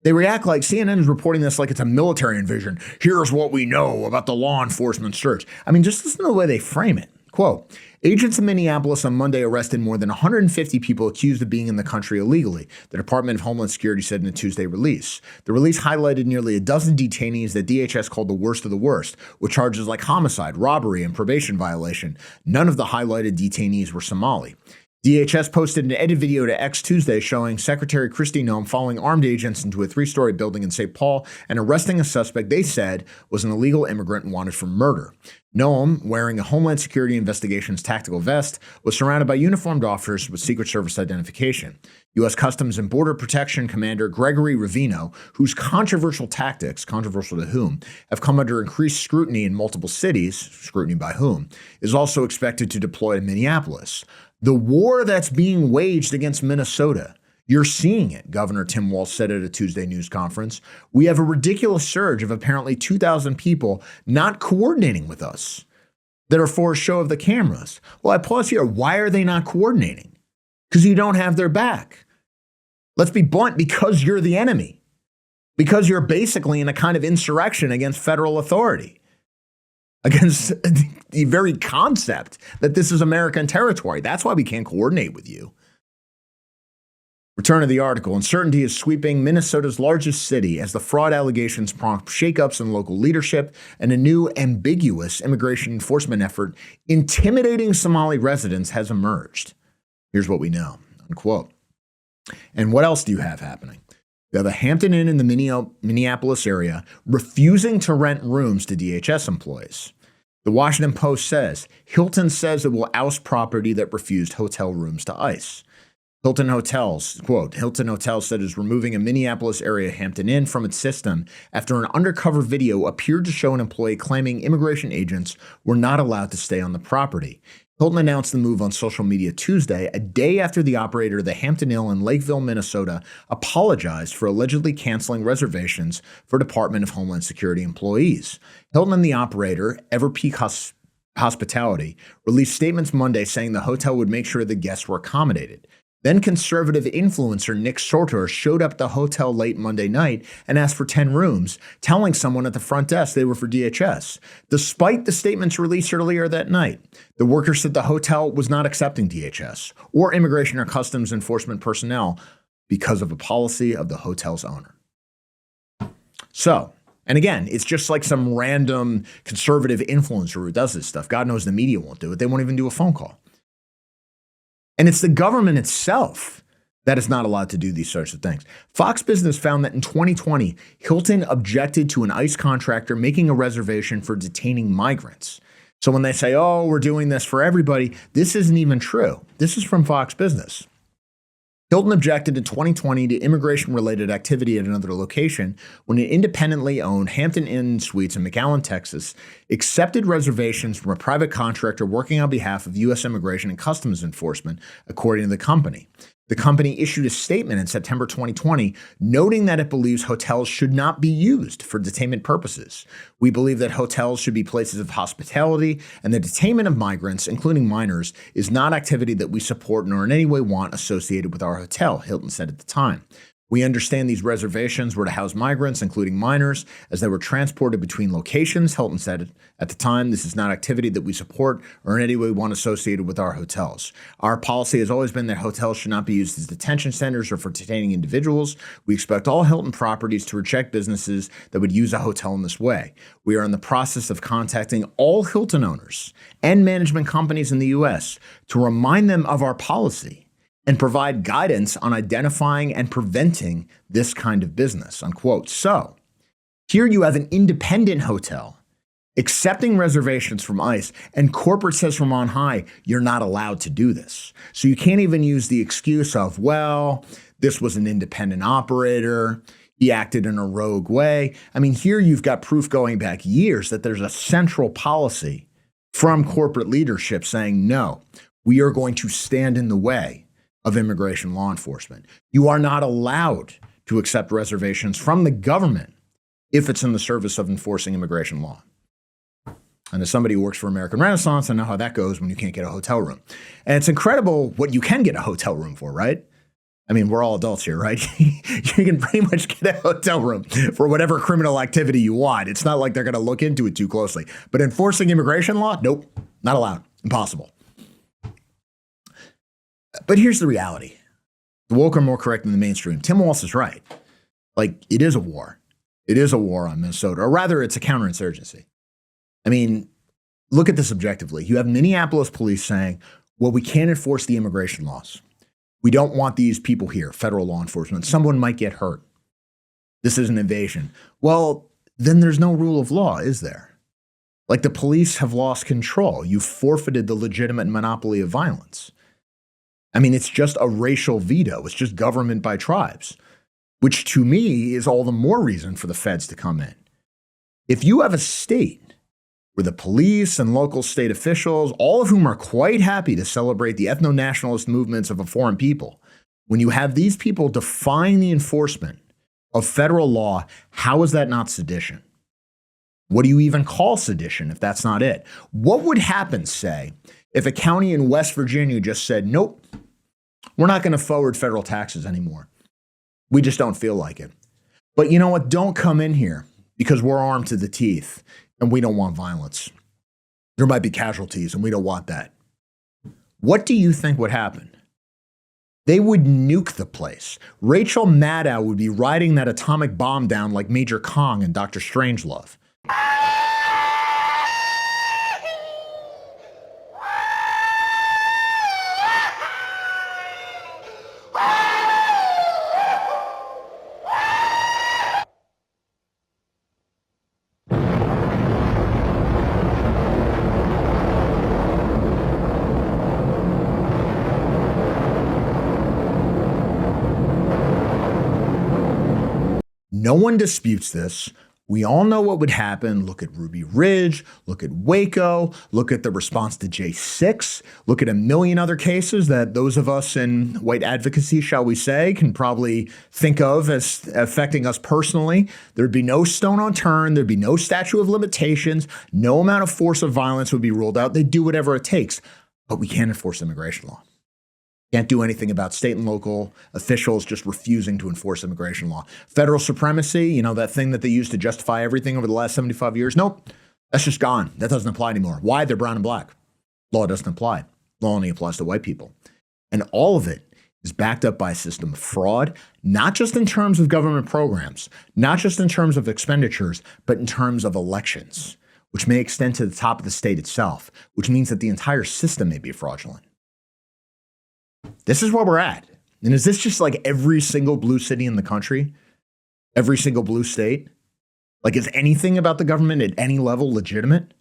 They react like CNN is reporting this like it's a military invasion. Here's what we know about the law enforcement search. I mean, just listen to the way they frame it. Quote, agents in Minneapolis on Monday arrested more than 150 people accused of being in the country illegally, the Department of Homeland Security said in a Tuesday release. The release highlighted nearly a dozen detainees that DHS called the worst of the worst, with charges like homicide, robbery, and probation violation. None of the highlighted detainees were Somali. DHS posted an edited video to X Tuesday showing Secretary Kristi Noem following armed agents into a 3-story building in St. Paul and arresting a suspect they said was an illegal immigrant wanted for murder. Noem, wearing a Homeland Security Investigations tactical vest, was surrounded by uniformed officers with Secret Service identification. U.S. Customs and Border Protection Commander Gregory Ravino, whose controversial tactics, controversial to whom, have come under increased scrutiny in multiple cities, scrutiny by whom, is also expected to deploy to Minneapolis. The war that's being waged against Minnesota, you're seeing it, Governor Tim Walz said at a Tuesday news conference. We have a ridiculous surge of apparently 2,000 people not coordinating with us that are for a show of the cameras. Well, I pause here. Why are they not coordinating? Because you don't have their back. Let's be blunt, because you're the enemy. Because you're basically in a kind of insurrection against federal authority. Against the very concept that this is American territory. That's why we can't coordinate with you. Return to the article. Uncertainty is sweeping Minnesota's largest city as the fraud allegations prompt shakeups in local leadership and a new ambiguous immigration enforcement effort intimidating Somali residents has emerged. Here's what we know, unquote. And what else do you have happening? You have a Hampton Inn in the Minneapolis area refusing to rent rooms to DHS employees. The Washington Post says, Hilton says it will oust property that refused hotel rooms to ICE. Hilton Hotels, quote, Hilton Hotels said it is removing a Minneapolis area Hampton Inn from its system after an undercover video appeared to show an employee claiming immigration agents were not allowed to stay on the property. Hilton announced the move on social media Tuesday, a day after the operator of the Hampton Inn in Lakeville, Minnesota, apologized for allegedly canceling reservations for Department of Homeland Security employees. Hilton and the operator, Everpeak Hospitality, released statements Monday saying the hotel would make sure the guests were accommodated. Then conservative influencer Nick Sortor showed up at the hotel late Monday night and asked for 10 rooms, telling someone at the front desk they were for DHS. Despite the statements released earlier that night, the worker said the hotel was not accepting DHS or Immigration or Customs Enforcement personnel because of a policy of the hotel's owner. So, and again, it's just like some random conservative influencer who does this stuff. God knows the media won't do it. They won't even do a phone call. And it's the government itself that is not allowed to do these sorts of things. Fox Business found that in 2020, Hilton objected to an ICE contractor making a reservation for detaining migrants. So when they say, oh, we're doing this for everybody, this isn't even true. This is from Fox Business. Hilton objected in 2020 to immigration-related activity at another location when an independently owned Hampton Inn Suites in McAllen, Texas, accepted reservations from a private contractor working on behalf of U.S. Immigration and Customs Enforcement, according to the company. The company issued a statement in September 2020 noting that it believes hotels should not be used for detainment purposes. We believe that hotels should be places of hospitality, and the detainment of migrants, including minors, is not activity that we support nor in any way want associated with our hotel, Hilton said at the time. We understand these reservations were to house migrants, including minors, as they were transported between locations, Hilton said at the time. This is not activity that we support or in any way want associated with our hotels. Our policy has always been that hotels should not be used as detention centers or for detaining individuals. We expect all Hilton properties to reject businesses that would use a hotel in this way. We are in the process of contacting all Hilton owners and management companies in the U.S. to remind them of our policy and provide guidance on identifying and preventing this kind of business, unquote. So here you have an independent hotel accepting reservations from ICE, and corporate says from on high, you're not allowed to do this. So you can't even use the excuse of, well, this was an independent operator, he acted in a rogue way. I mean, here you've got proof going back years that there's a central policy from corporate leadership saying, no, we are going to stand in the way of immigration law enforcement. You are not allowed to accept reservations from the government if it's in the service of enforcing immigration law. And as somebody who works for American Renaissance, I know how that goes when you can't get a hotel room. And it's incredible what you can get a hotel room for, right? I mean, we're all adults here, right? You can pretty much get a hotel room for whatever criminal activity you want. It's not like they're going to look into it too closely. But enforcing immigration law? Nope, not allowed. Impossible. But here's the reality. The woke are more correct than the mainstream. Tim Walz is right. Like, it is a war. It is a war on Minnesota, or rather, it's a counterinsurgency. I mean, look at this objectively. You have Minneapolis police saying, well, we can't enforce the immigration laws. We don't want these people here, federal law enforcement. Someone might get hurt. This is an invasion. Well, then there's no rule of law, is there? Like, the police have lost control. You've forfeited the legitimate monopoly of violence. I mean, it's just a racial veto. It's just government by tribes, which to me is all the more reason for the feds to come in. If you have a state where the police and local state officials, all of whom are quite happy to celebrate the ethno-nationalist movements of a foreign people, when you have these people defying the enforcement of federal law, how is that not sedition? What do you even call sedition if that's not it? What would happen, say, if a county in West Virginia just said, nope, we're not going to forward federal taxes anymore. We just don't feel like it. But you know what? Don't come in here because we're armed to the teeth and we don't want violence. There might be casualties and we don't want that. What do you think would happen? They would nuke the place. Rachel Maddow would be riding that atomic bomb down like Major Kong in Dr. Strangelove. No one disputes this. We all know what would happen. Look at Ruby Ridge, look at Waco, look at the response to J6, look at a million other cases that those of us in white advocacy, shall we say, can probably think of as affecting us personally. There'd be no stone unturned. There'd be no statute of limitations. No amount of force or violence would be ruled out. They'd do whatever it takes. But we can't enforce immigration law. Can't do anything about state and local officials just refusing to enforce immigration law. Federal supremacy, that thing that they used to justify everything over the last 75 years. Nope, that's just gone. That doesn't apply anymore. Why? They're brown and black. Law doesn't apply. Law only applies to white people. And all of it is backed up by a system of fraud, not just in terms of government programs, not just in terms of expenditures, but in terms of elections, which may extend to the top of the state itself, which means that the entire system may be fraudulent. This is where we're at. And is this just like every single blue city in the country? Every single blue state? Like, is anything about the government at any level legitimate?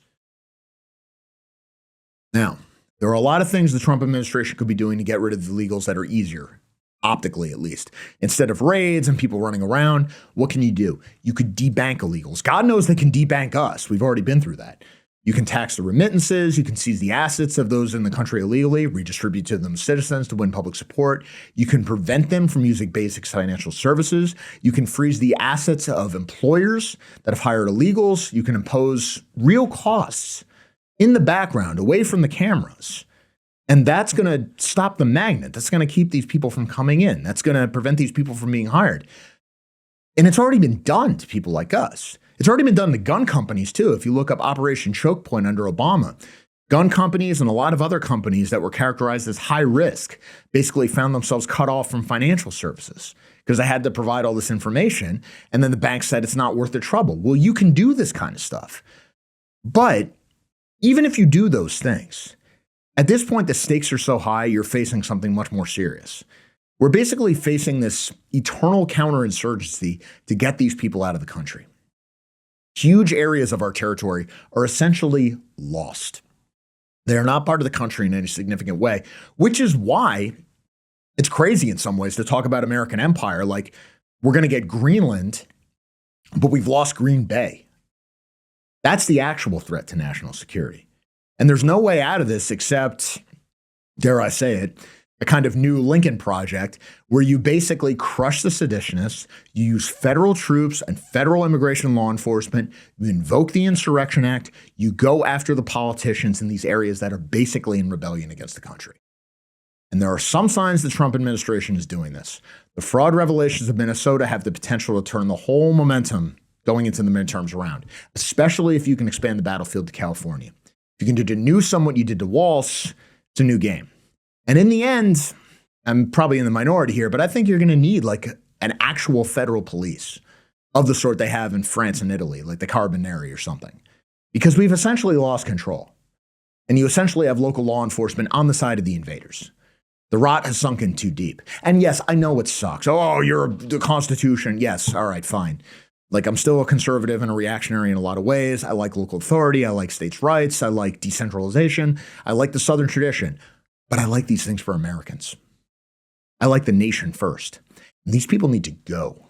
Now, there are a lot of things the Trump administration could be doing to get rid of the illegals that are easier, optically at least. Instead of raids and people running around, what can you do? You could debank illegals. God knows they can debank us. We've already been through that. You can tax the remittances, you can seize the assets of those in the country illegally, redistribute to them citizens to win public support. You can prevent them from using basic financial services. You can freeze the assets of employers that have hired illegals. You can impose real costs in the background, away from the cameras. And that's going to stop the magnet. That's going to keep these people from coming in. That's going to prevent these people from being hired. And it's already been done to people like us. It's already been done to gun companies, too. If you look up Operation Choke Point under Obama, gun companies and a lot of other companies that were characterized as high risk basically found themselves cut off from financial services because they had to provide all this information. And then the bank said it's not worth the trouble. Well, you can do this kind of stuff. But even if you do those things, at this point, the stakes are so high, you're facing something much more serious. We're basically facing this eternal counterinsurgency to get these people out of the country. Huge areas of our territory are essentially lost. They are not part of the country in any significant way, which is why it's crazy in some ways to talk about American empire like we're going to get Greenland, but we've lost Green Bay. That's the actual threat to national security. And there's no way out of this except, dare I say it, a kind of new Lincoln project where you basically crush the seditionists, you use federal troops and federal immigration law enforcement, you invoke the Insurrection Act, you go after the politicians in these areas that are basically in rebellion against the country. And there are some signs the Trump administration is doing this. The fraud revelations of Minnesota have the potential to turn the whole momentum going into the midterms around, especially if you can expand the battlefield to California. If you can do to Newsom what you did to Walz, it's a new game. And in the end, I'm probably in the minority here, but I think you're going to need like an actual federal police of the sort they have in France and Italy, like the Carabinieri or something, because we've essentially lost control. And you essentially have local law enforcement on the side of the invaders. The rot has sunk in too deep. And yes, I know it sucks. Oh, you're the Constitution. Yes. All right, fine. Like, I'm still a conservative and a reactionary in a lot of ways. I like local authority. I like states' rights. I like decentralization. I like the Southern tradition. But I like these things for Americans. I like the nation first. And these people need to go.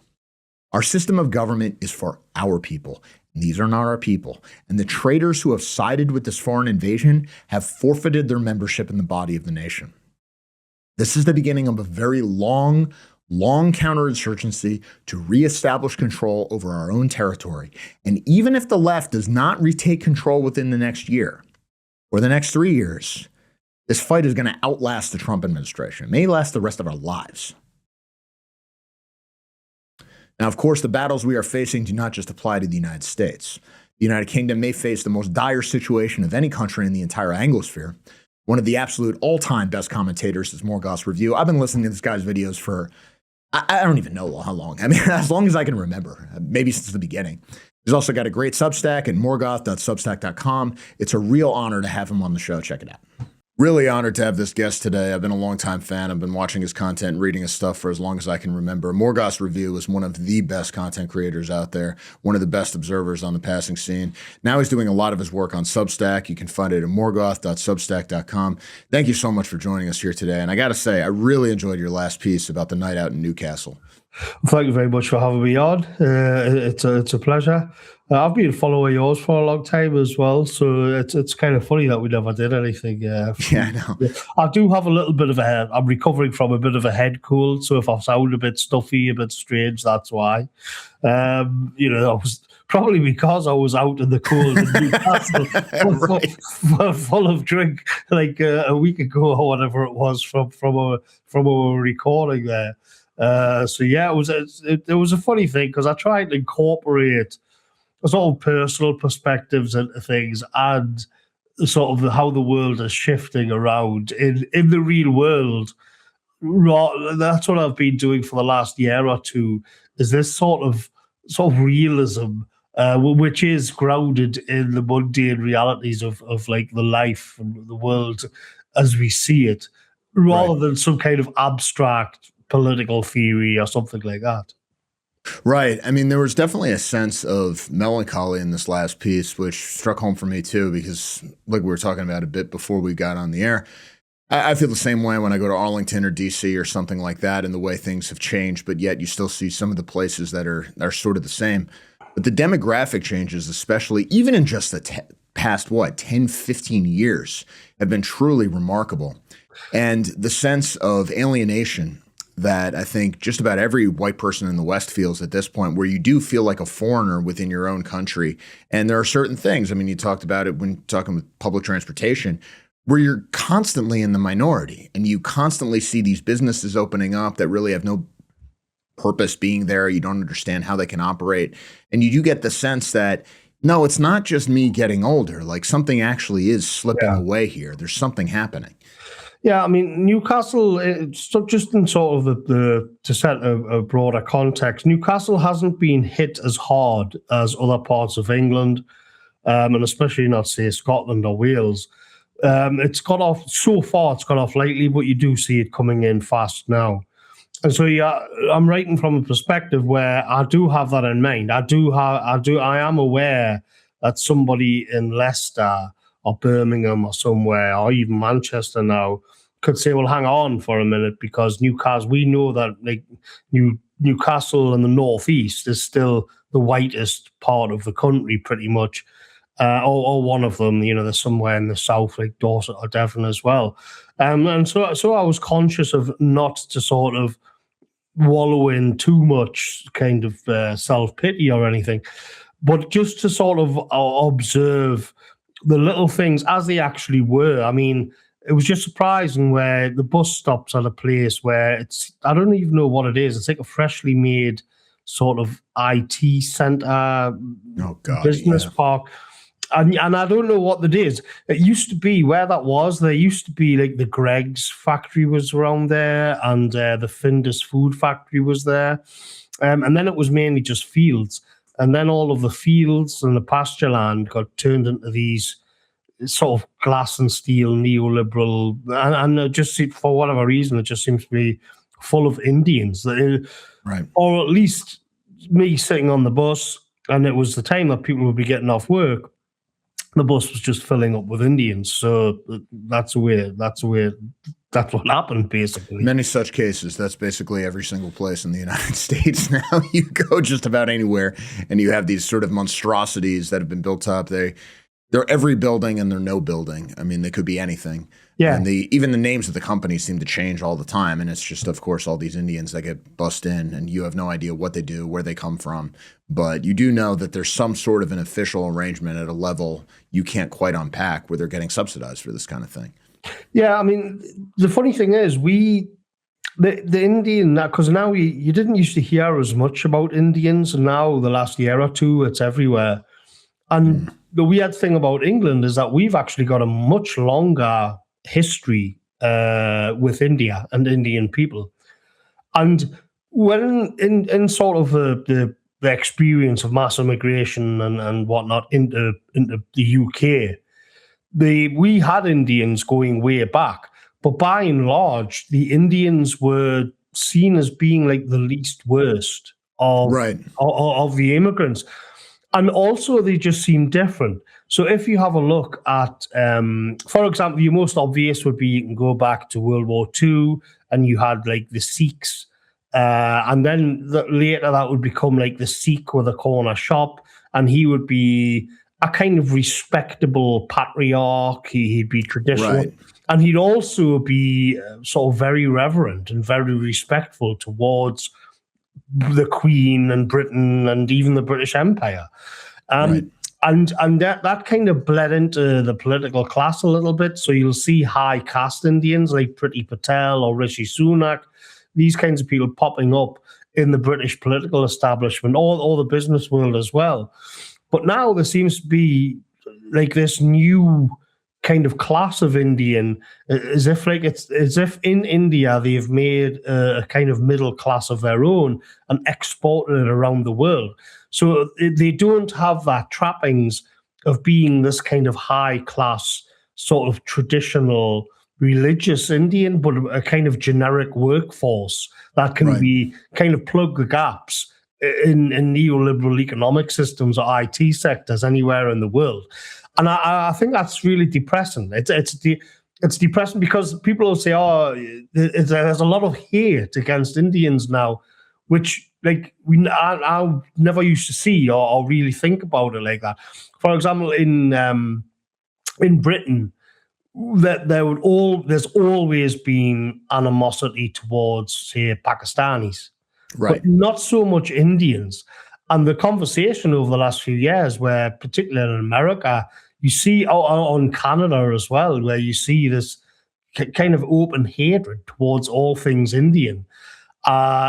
Our system of government is for our people. And these are not our people. And the traitors who have sided with this foreign invasion have forfeited their membership in the body of the nation. This is the beginning of a very long counterinsurgency to reestablish control over our own territory. And even if the left does not retake control within the next year or the next 3 years, this fight is going to outlast the Trump administration. It may last the rest of our lives. Now, of course, the battles we are facing do not just apply to the United States. The United Kingdom may face the most dire situation of any country in the entire Anglosphere. One of the absolute all-time best commentators is Morgoth's Review. I've been listening to this guy's videos for, I don't even know how long. I mean, as long as I can remember, maybe since the beginning. He's also got a great Substack at morgoth.substack.com. It's a real honor to have him on the show. Check it out. Really honored to have this guest today. I've been a longtime fan. I've been watching his content and reading his stuff for as long as I can remember. Morgoth's Review is one of the best content creators out there, one of the best observers on the passing scene. Now he's doing a lot of his work on Substack. You can find it at morgoth.substack.com. Thank you so much for joining us here today. And I got to say, I really enjoyed your last piece about the night out in Newcastle. Thank you very much for having me on. It's a pleasure. I've been a follower of yours for a long time as well, so it's kind of funny that we never did anything. Yeah, I know. I do have a little bit of a head. I'm recovering from a bit of a head cold, so if I sound a bit stuffy, a bit strange, that's why. That was probably because I was out in the cold in Newcastle, full of drink, like a week ago or whatever it was from a recording there. It was a funny thing because I tried to incorporate sort of personal perspectives into things and sort of how the world is shifting around in the real world. That's what I've been doing for the last year or two, is this sort of realism, which is grounded in the mundane realities of like the life and the world as we see it, rather than some kind of abstract political theory or something like that. Right. I mean, there was definitely a sense of melancholy in this last piece, which struck home for me too, because like we were talking about a bit before we got on the air, I feel the same way when I go to Arlington or DC or something like that, and the way things have changed, but yet you still see some of the places that are sort of the same. But the demographic changes, especially even in just the past, 10, 15 years, have been truly remarkable. And the sense of alienation that I think just about every white person in the West feels at this point, where you do feel like a foreigner within your own country. And there are certain things, I mean, you talked about it when talking with public transportation, where you're constantly in the minority and you constantly see these businesses opening up that really have no purpose being there. You don't understand how they can operate. And you do get the sense that, no, it's not just me getting older, like something actually is slipping away here. There's something happening. Yeah, I mean, Newcastle, just in sort of to set a broader context, Newcastle hasn't been hit as hard as other parts of England, and especially not, say, Scotland or Wales. It's got off lightly, but you do see it coming in fast now. And so, I'm writing from a perspective where I do have that in mind. I am aware that somebody in Leicester or Birmingham or somewhere, or even Manchester now, could say, well, hang on for a minute, because Newcastle, we know that like Newcastle and the northeast is still the whitest part of the country, pretty much, or one of them. There's somewhere in the south, like Dorset or Devon as well. And so I was conscious of not to sort of wallow in too much kind of self-pity or anything, but just to sort of observe the little things as they actually were. I mean, it was just surprising where the bus stops at a place where I don't even know what it is. It's like a freshly made sort of IT center, business park. And I don't know what it is. It used to be where that was. There used to be like the Greggs factory was around there, and the Findus food factory was there. And then it was mainly just fields. And then all of the fields and the pasture land got turned into these sort of glass and steel neoliberal, and just for whatever reason, it just seems to be full of Indians. Right. Or at least me sitting on the bus, and it was the time that people would be getting off work. The bus was just filling up with Indians. So that's what happened, basically. Many such cases. That's basically every single place in the United States now. You go just about anywhere, and you have these sort of monstrosities that have been built up. They're every building, and they're no building. I mean, they could be anything. Yeah. And even the names of the companies seem to change all the time. And it's just, of course, all these Indians that get bussed in, and you have no idea what they do, where they come from. But you do know that there's some sort of an official arrangement at a level you can't quite unpack, where they're getting subsidized for this kind of thing. Yeah, I mean, the funny thing is, the Indian, because now you didn't used to hear as much about Indians, and now the last year or two, it's everywhere. And the weird thing about England is that we've actually got a much longer history with India and Indian people. And when in sort of the experience of mass immigration and whatnot into the UK, we had Indians going way back, but by and large, the Indians were seen as being like the least worst of the immigrants. And also, they just seem different. So if you have a look at, for example, your most obvious would be you can go back to World War II, and you had like the Sikhs. And then later that would become like the Sikh with a corner shop, and he would be a kind of respectable patriarch. He'd be traditional. Right. And he'd also be sort of very reverent and very respectful towards the Queen and Britain and even the British Empire. And that kind of bled into the political class a little bit. So you'll see high caste Indians like Priti Patel or Rishi Sunak, these kinds of people popping up in the British political establishment or the business world as well. But now there seems to be like this new kind of class of Indian, as if in India they've made a kind of middle class of their own and exported it around the world. So they don't have that trappings of being this kind of high class sort of traditional religious Indian, but a kind of generic workforce that can be kind of plug the gaps in neoliberal economic systems or IT sectors anywhere in the world. And I think that's really depressing. It's depressing because people will say, "Oh, there's a lot of hate against Indians now," which like I never used to see or really think about it like that. For example, in Britain, there's always been animosity towards, say, Pakistanis, but not so much Indians. And the conversation over the last few years, where particularly in America, you see, on Canada as well, where you see this kind of open hatred towards all things Indian,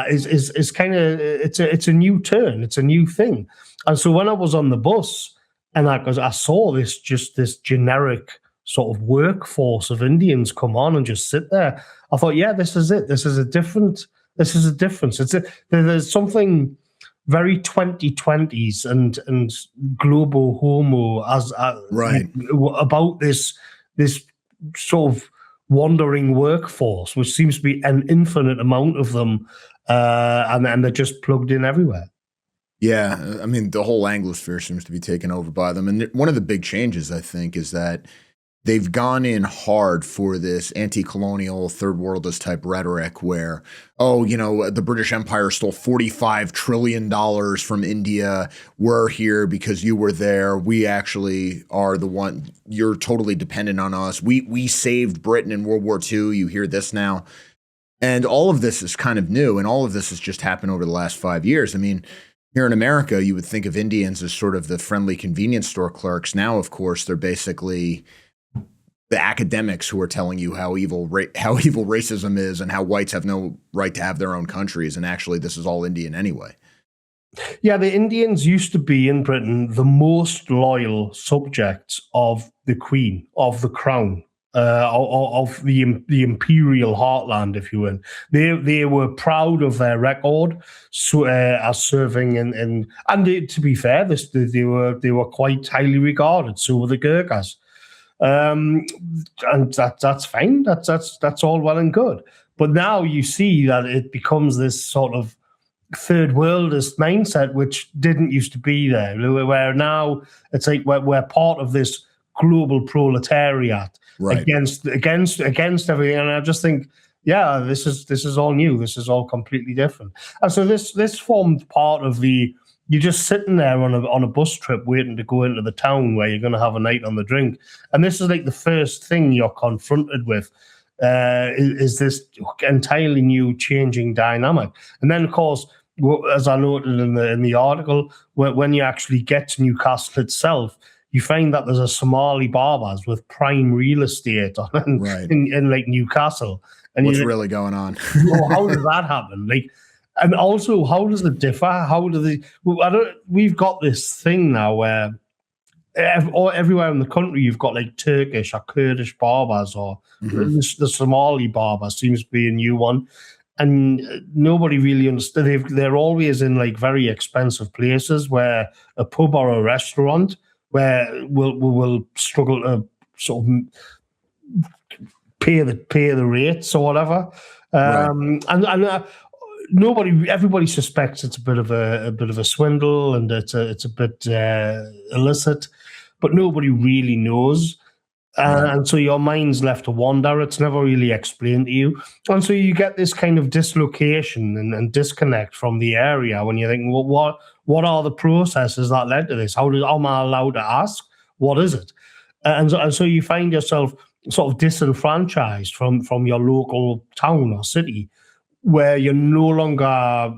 is kind of it's a new turn, it's a new thing. And so when I was on the bus and I saw this generic sort of workforce of Indians come on and just sit there, I thought, yeah, this is it. This is a difference. There's something very 2020s and global homo about this sort of wandering workforce, which seems to be an infinite amount of them, and they're just plugged in everywhere. Yeah, I mean, the whole Anglosphere seems to be taken over by them. And one of the big changes, I think, is that they've gone in hard for this anti-colonial, third worldist type rhetoric where, the British Empire stole $45 trillion from India. We're here because you were there. We actually are the one. You're totally dependent on us. We saved Britain in World War II. You hear this now. And all of this is kind of new. And all of this has just happened over the last 5 years. I mean, here in America, you would think of Indians as sort of the friendly convenience store clerks. Now, of course, they're basically the academics who are telling you how evil racism is and how whites have no right to have their own countries. And actually, this is all Indian anyway. Yeah, the Indians used to be in Britain the most loyal subjects of the Queen, of the Crown, of the imperial heartland, if you will. They were proud of their record as serving in to be fair, they were quite highly regarded. So were the Gurkhas. And that's fine. That's all well and good. But now you see that it becomes this sort of third worldist mindset, which didn't used to be there. Where now it's like we're part of this global proletariat against everything. And I just think, yeah, this is all new. This is all completely different. And so this formed part of the. You're just sitting there on a bus trip waiting to go into the town where you're going to have a night on the drink. And this is like the first thing you're confronted with is this entirely new changing dynamic. And then, of course, as I noted in the article, when you actually get to Newcastle itself, you find that there's a Somali barbers with prime real estate in like Newcastle. And what's really going on? How does that happen? And also, how does it differ? How do they? We've got this thing now where everywhere in the country you've got like Turkish or Kurdish barbers, or the Somali barber seems to be a new one, and nobody really understood. They're always in like very expensive places where a pub or a restaurant where will struggle to sort of pay the rates or whatever. Everybody suspects it's a bit of a swindle and it's a bit illicit, but nobody really knows. And so your mind's left to wander. It's never really explained to you. And so you get this kind of dislocation and disconnect from the area when you're thinking, well, what are the processes that led to this? How am I allowed to ask? What is it? And so you find yourself sort of disenfranchised from your local town or city, where you're no longer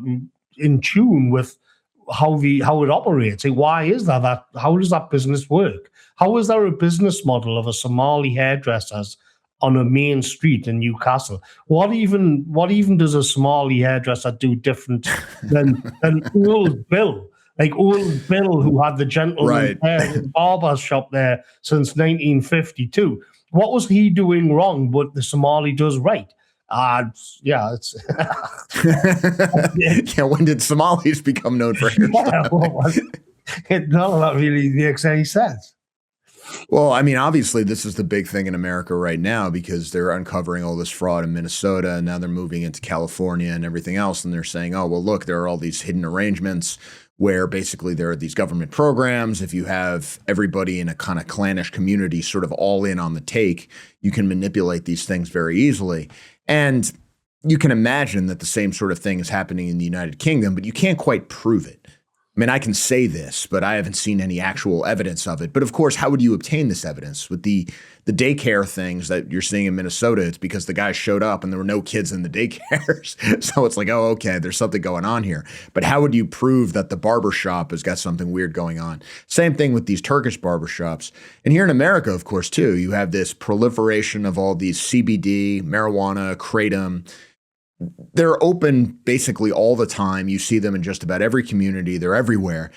in tune with how it operates. Like, why is that? How does that business work? How is there a business model of a Somali hairdresser's on a main street in Newcastle? What even does a Somali hairdresser do different than old Bill? Like old Bill, who had the gentleman barber shop there since 1952. What was he doing wrong, but the Somali does right? It's when did Somalis become known for hairstyling? None of that really makes any sense. Well, I mean, obviously, this is the big thing in America right now because they're uncovering all this fraud in Minnesota, and now they're moving into California and everything else, and they're saying, oh, well, look, there are all these hidden arrangements where basically there are these government programs. If you have everybody in a kind of clannish community sort of all in on the take, you can manipulate these things very easily. And you can imagine that the same sort of thing is happening in the United Kingdom, but you can't quite prove it. I mean, I can say this, but I haven't seen any actual evidence of it. But of course, how would you obtain this evidence? With the daycare things that you're seeing in Minnesota, it's because the guy showed up and there were no kids in the daycares. So it's like, oh, okay, there's something going on here. But how would you prove that the barber shop has got something weird going on? Same thing with these Turkish barber shops. And here in America, of course, too, you have this proliferation of all these CBD, marijuana, kratom. They're open basically all the time. You see them in just about every community. They're everywhere.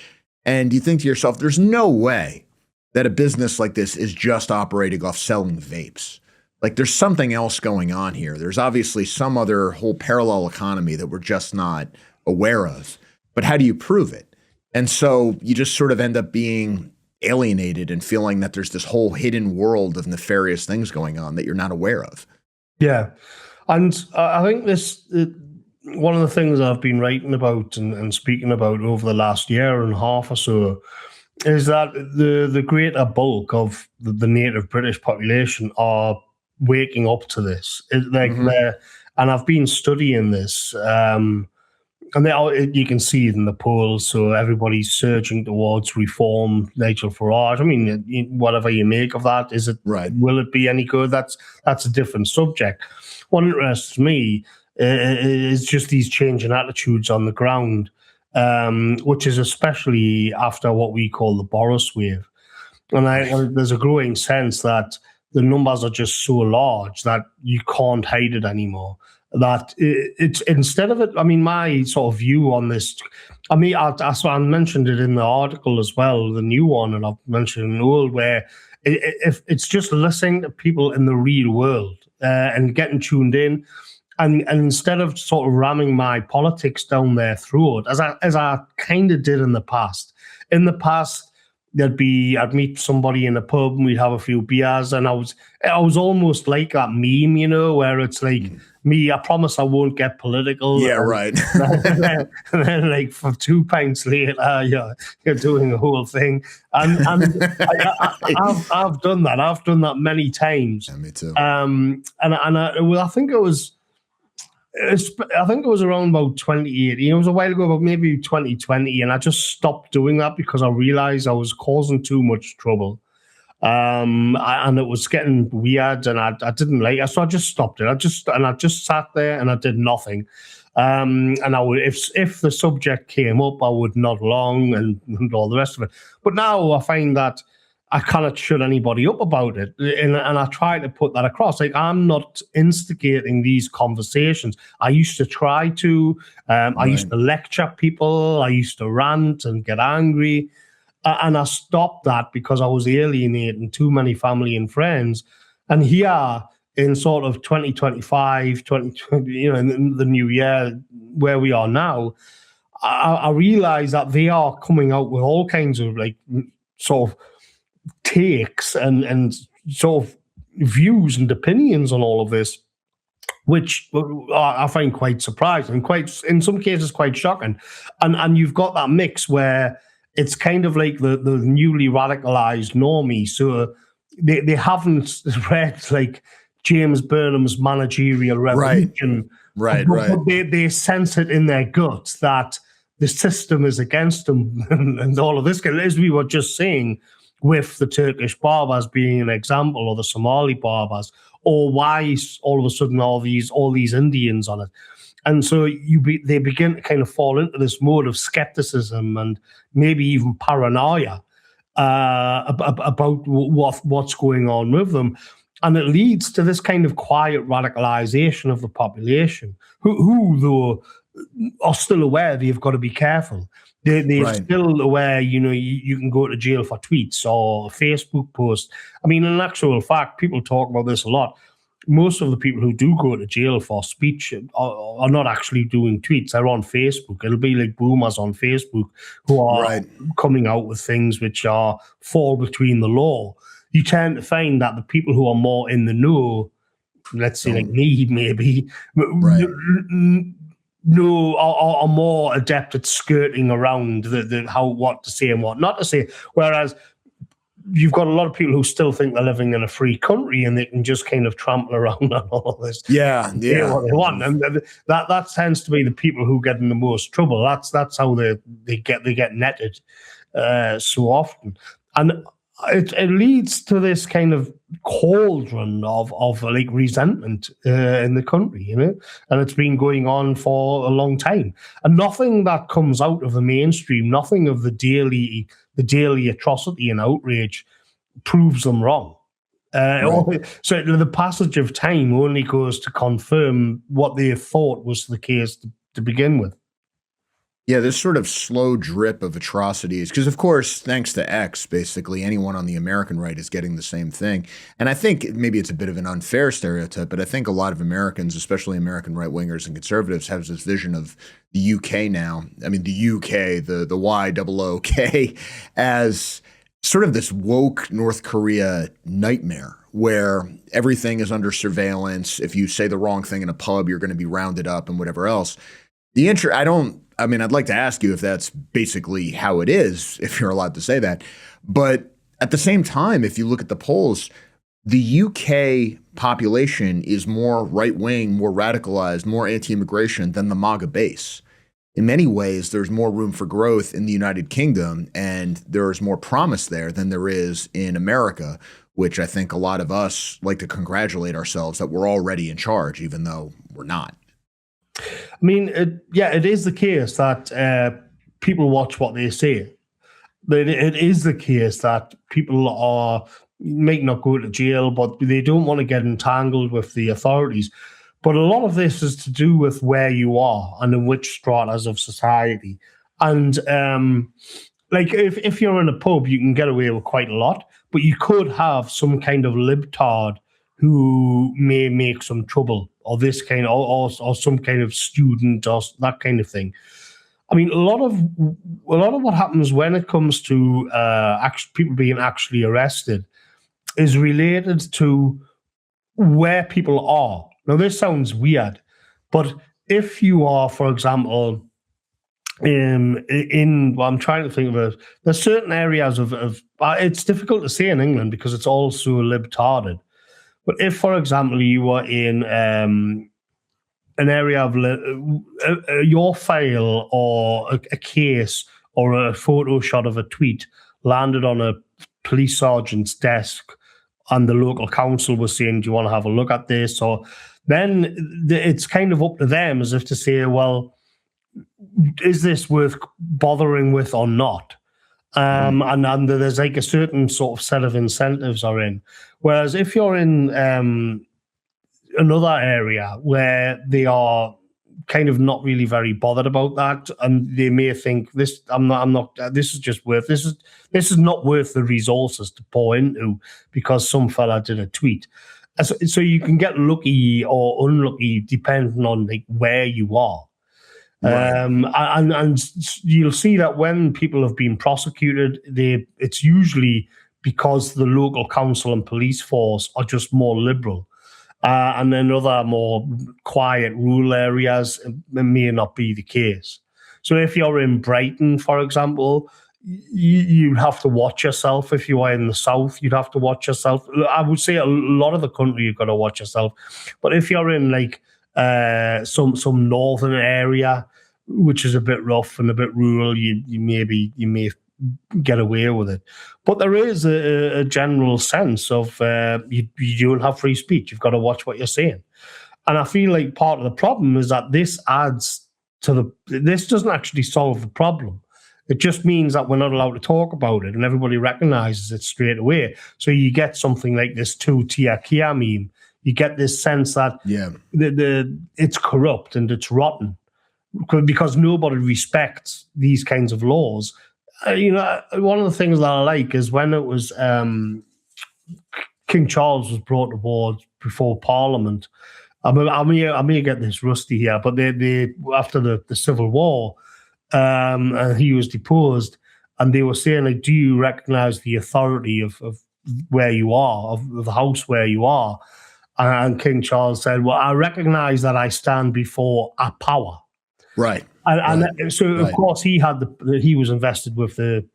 And you think to yourself, there's no way that a business like this is just operating off selling vapes. Like there's something else going on here. There's obviously some other whole parallel economy that we're just not aware of. But how do you prove it? And so you just sort of end up being alienated and feeling that there's this whole hidden world of nefarious things going on that you're not aware of. Yeah. And I think one of the things I've been writing about and speaking about over the last year and a half or so is that the greater bulk of the native British population are waking up to this. And I've been studying this, and you can see it in the polls. So everybody's surging towards reform. Nigel Farage. I mean, whatever you make of that, is it right? Will it be any good? That's a different subject. What interests me is just these changing attitudes on the ground, which is especially after what we call the Boris wave. And there's a growing sense that the numbers are just so large that you can't hide it anymore. That it's instead of it, I mean, my sort of view on this, I mean, I mentioned it in the article as well, the new one, and I've mentioned an old, where if it's just listening to people in the real world and getting tuned in, and instead of sort of ramming my politics down their throat, as I kind of did in the past. In the past, I'd meet somebody in a pub and we'd have a few beers, and I was almost like that meme, you know, where it's like, me, I promise I won't get political. Yeah, right. and then like for 2 pints later, you're doing the whole thing. And I've done that. I've done that many times. Yeah, me too. I think it was around about 2018. It was a while ago, about maybe 2020, and I just stopped doing that because I realized I was causing too much trouble. And it was getting weird, and I didn't like it, so I just stopped it. I just sat there and I did nothing. And I would, if the subject came up, I would nod along and all the rest of it. But now I find that I cannot shut anybody up about it, and I try to put that across. Like, I'm not instigating these conversations. I used to try to. I used to lecture people. I used to rant and get angry. And I stopped that because I was alienating too many family and friends. And here in sort of 2025, 2020, in the new year where we are now, I realize that they are coming out with all kinds of like sort of takes and sort of views and opinions on all of this, which I find quite surprising, quite in some cases quite shocking. And you've got that mix where it's kind of like the newly radicalized normie. So they haven't read like James Burnham's Managerial Revolution. Right. But they sense it in their guts that the system is against them and all of this. As we were just saying, with the Turkish barbers being an example, or the Somali barbers, or why all of a sudden all these Indians on it. And so they begin to kind of fall into this mode of skepticism and maybe even paranoia about what's going on with them. And it leads to this kind of quiet radicalization of the population, who though, are still aware they've got to be careful. They're still aware, you can go to jail for tweets or a Facebook post. I mean, in actual fact, people talk about this a lot. Most of the people who do go to jail for speech are not actually doing tweets. They're on Facebook. It'll be like boomers on Facebook who are coming out with things which fall between the law. You tend to find that the people who are more in the know, let's say like me maybe, are more adept at skirting around what to say and what not to say. Whereas you've got a lot of people who still think they're living in a free country and they can just kind of trample around on all of this. Yeah. What they want. And that tends to be the people who get in the most trouble. That's how they get netted so often. And it leads to this kind of cauldron of like resentment in the country, and it's been going on for a long time. And nothing that comes out of the mainstream, nothing of the daily atrocity and outrage proves them wrong. So the passage of time only goes to confirm what they thought was the case to begin with. Yeah, this sort of slow drip of atrocities, because of course, thanks to X, basically anyone on the American right is getting the same thing. And I think maybe it's a bit of an unfair stereotype, but I think a lot of Americans, especially American right-wingers and conservatives, have this vision of the UK now. I mean, the UK, the YOOK, as sort of this woke North Korea nightmare where everything is under surveillance. If you say the wrong thing in a pub, you're going to be rounded up and whatever else. I'd like to ask you if that's basically how it is, if you're allowed to say that. But at the same time, if you look at the polls, the UK population is more right-wing, more radicalized, more anti-immigration than the MAGA base. In many ways, there's more room for growth in the United Kingdom, and there's more promise there than there is in America, which I think a lot of us like to congratulate ourselves that we're already in charge, even though we're not. I mean, it is the case that people watch what they say. It is the case that people might not go to jail, but they don't want to get entangled with the authorities. But a lot of this is to do with where you are and in which stratas of society. And like if you're in a pub, you can get away with quite a lot, but you could have some kind of libtard who may make some trouble, or this kind of, or some kind of student, or that kind of thing. I mean, a lot of what happens when it comes to people being actually arrested is related to where people are. Now, this sounds weird, but if you are, for example, I'm trying to think of it. There's certain areas of it's difficult to say in England because it's all so libtarded. But if, for example, you are in an area of your file or a case or a photo shot of a tweet landed on a police sergeant's desk and the local council was saying, do you want to have a look at this? Or then it's kind of up to them as if to say, well, is this worth bothering with or not? And there's like a certain sort of set of incentives are in. Whereas if you're in another area where they are kind of not really very bothered about that, and they may think this is not worth the resources to pour into because some fella did a tweet. So you can get lucky or unlucky depending on like where you are. Right. And you'll see that when people have been prosecuted, it's usually because the local council and police force are just more liberal. And in other more quiet rural areas, it may not be the case. So if you're in Brighton, for example, you'd have to watch yourself. If you are in the south, you'd have to watch yourself. I would say a lot of the country, you've got to watch yourself. But if you're in like some northern area, which is a bit rough and a bit rural, you may get away with it. But there is a general sense of you don't have free speech. You've got to watch what you're saying. And I feel like part of the problem is that this adds to this doesn't actually solve the problem. It just means that we're not allowed to talk about it and everybody recognizes it straight away. So you get something like this two-tier Kia meme. You get this sense that it's corrupt and it's rotten because nobody respects these kinds of laws. One of the things that I like is when it was King Charles was brought to board before Parliament. I may get this rusty here, but they after the Civil War, and he was deposed, and they were saying, like, do you recognize the authority of where you are, of the house where you are? And King Charles said, well, I recognize that I stand before a power. Right. And so, of course, he was invested with the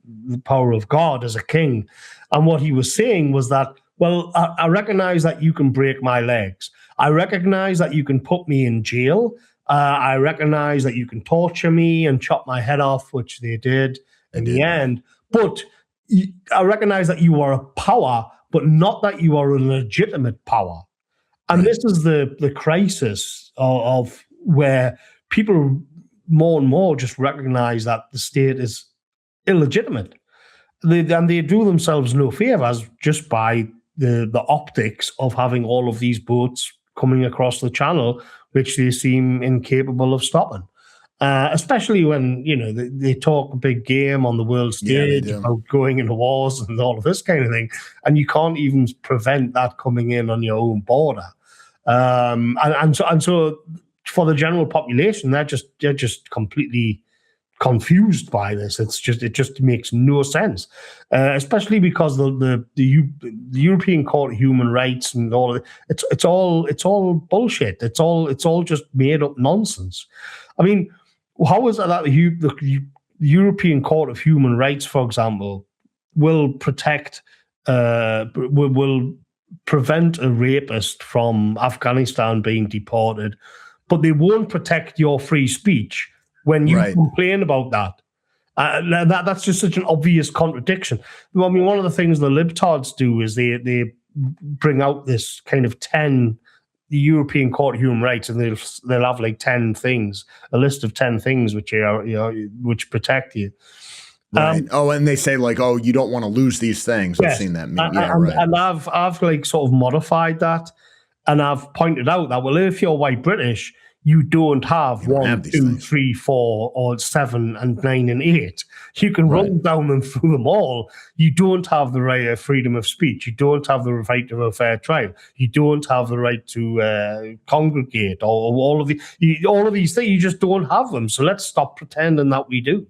power of God as a king. And what he was saying was that, well, I recognize that you can break my legs. I recognize that you can put me in jail. I recognize that you can torture me and chop my head off, which they did in the end. But I recognize that you are a power, but not that you are a legitimate power. And this is the crisis of where people more and more just recognize that the state is illegitimate. And they do themselves no favors just by the optics of having all of these boats coming across the channel, which they seem incapable of stopping. Especially when, they talk a big game on the world stage about going into wars and all of this kind of thing, and you can't even prevent that coming in on your own border. And so for the general population, they're just completely confused by this. It just makes no sense, especially because the European Court of Human Rights and all of it, it's all bullshit. It's all just made up nonsense. I mean, how is it that the European Court of Human Rights, for example, will protect will prevent a rapist from Afghanistan being deported, but they won't protect your free speech when you complain about that? That's just such an obvious contradiction. I mean, one of the things the libtards do is they bring out this kind of the European Court of Human Rights, and they'll have like 10 things, a list of 10 things which which protect you. Right. And they say like, oh, you don't want to lose these things. Yes. I've seen that. And I've like sort of modified that, and I've pointed out that, well, if you're white British, you don't have 1, 2, 3, 4, or 7, and 9, and 8. You can run down them through them all. You don't have the right of freedom of speech. You don't have the right to a fair trial. You don't have the right to congregate, or all of these things. You just don't have them. So let's stop pretending that we do.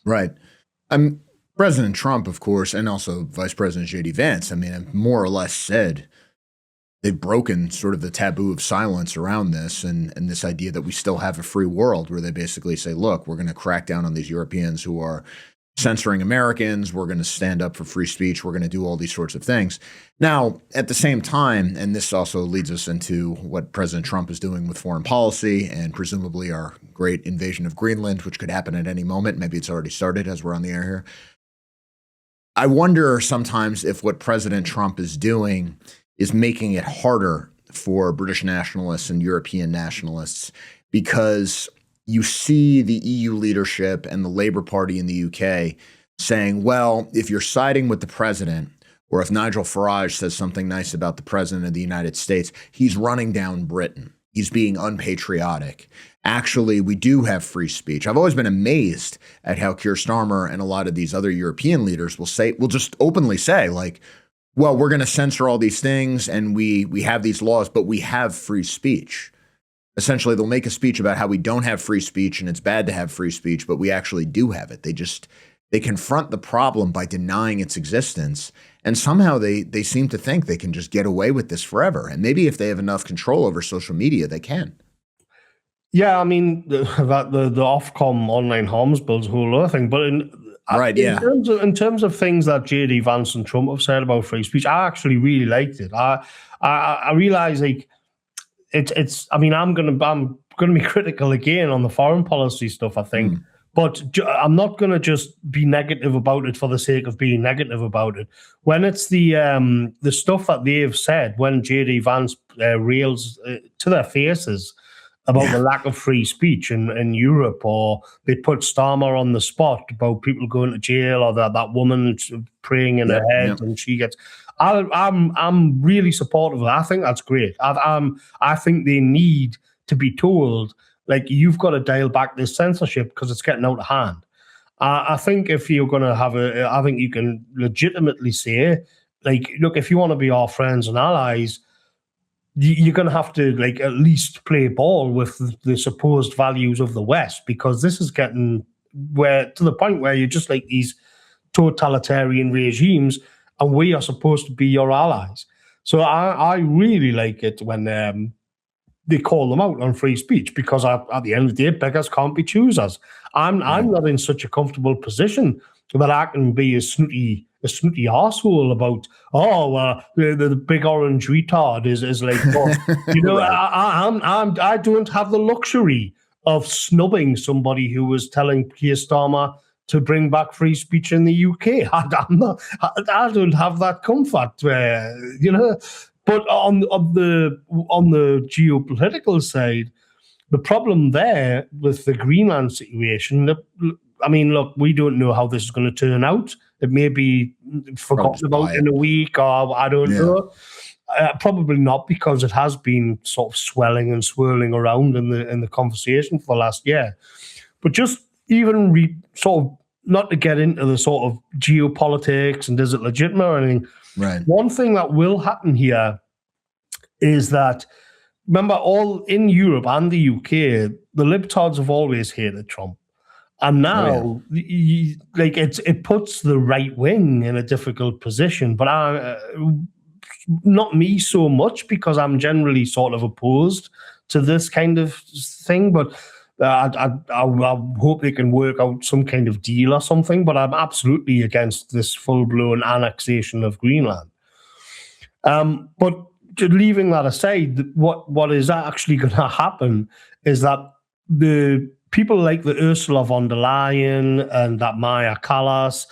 Right. President Trump, of course, and also Vice President J.D. Vance, I mean, more or less said they've broken sort of the taboo of silence around this and this idea that we still have a free world, where they basically say, look, we're going to crack down on these Europeans who are censoring Americans. We're going to stand up for free speech. We're going to do all these sorts of things. Now, at the same time, and this also leads us into what President Trump is doing with foreign policy and presumably our great invasion of Greenland, which could happen at any moment. Maybe it's already started as we're on the air here. I wonder sometimes if what President Trump is doing is making it harder for British nationalists and European nationalists, because you see the EU leadership and the Labour Party in the UK saying, well, if you're siding with the president, or if Nigel Farage says something nice about the president of the United States, he's running down Britain. He's being unpatriotic. Actually, we do have free speech. I've always been amazed at how Keir Starmer and a lot of these other European leaders will just openly say, like, well, we're going to censor all these things and we have these laws, but we have free speech. Essentially, they'll make a speech about how we don't have free speech and it's bad to have free speech, but we actually do have it. They just They confront the problem by denying its existence. And somehow they seem to think they can just get away with this forever. And maybe if they have enough control over social media, they can. Yeah, I mean, the Ofcom online harms bill's a whole other thing. But in terms of things that J.D. Vance and Trump have said about free speech, I actually really liked it. I realize, like, it's. I mean, I'm gonna be critical again on the foreign policy stuff, I think. But I'm not going to just be negative about it for the sake of being negative about it. When it's the stuff that they've said, when J.D. Vance rails to their faces about the lack of free speech in Europe, or they put Starmer on the spot about people going to jail, or that woman praying in her head and she gets. I'm really supportive of that. I think that's great. I think they need to be told, like, you've got to dial back this censorship because it's getting out of hand. I think if you're going to have I think you can legitimately say, like, look, if you want to be our friends and allies, you're going to have to, like, at least play ball with the supposed values of the West, because this is getting to the point where you're just like these totalitarian regimes, and we are supposed to be your allies. So I really like it when they call them out on free speech, because at the end of the day, beggars can't be choosers. I'm not in such a comfortable position that I can be a snooty arsehole about, the big orange retard is like, you know, I don't have the luxury of snubbing somebody who was telling Keir Starmer to bring back free speech in the UK. I don't have that comfort, you know. But on the geopolitical side, the problem there with the Greenland situation, I mean, look, we don't know how this is going to turn out. It may be forgotten about in a week, or I don't know. Probably not, because it has been sort of swelling and swirling around in the conversation for the last year. But just even sort of, not to get into the sort of geopolitics and is it legitimate or anything. Right. One thing that will happen here is that, remember, all in Europe and the UK, the libtards have always hated Trump. And now, it puts the right wing in a difficult position. But not me so much, because I'm generally sort of opposed to this kind of thing. But I hope they can work out some kind of deal or something. But I'm absolutely against this full-blown annexation of Greenland. But leaving that aside, what is actually going to happen is that the people like the Ursula von der Leyen and that Maya Callas,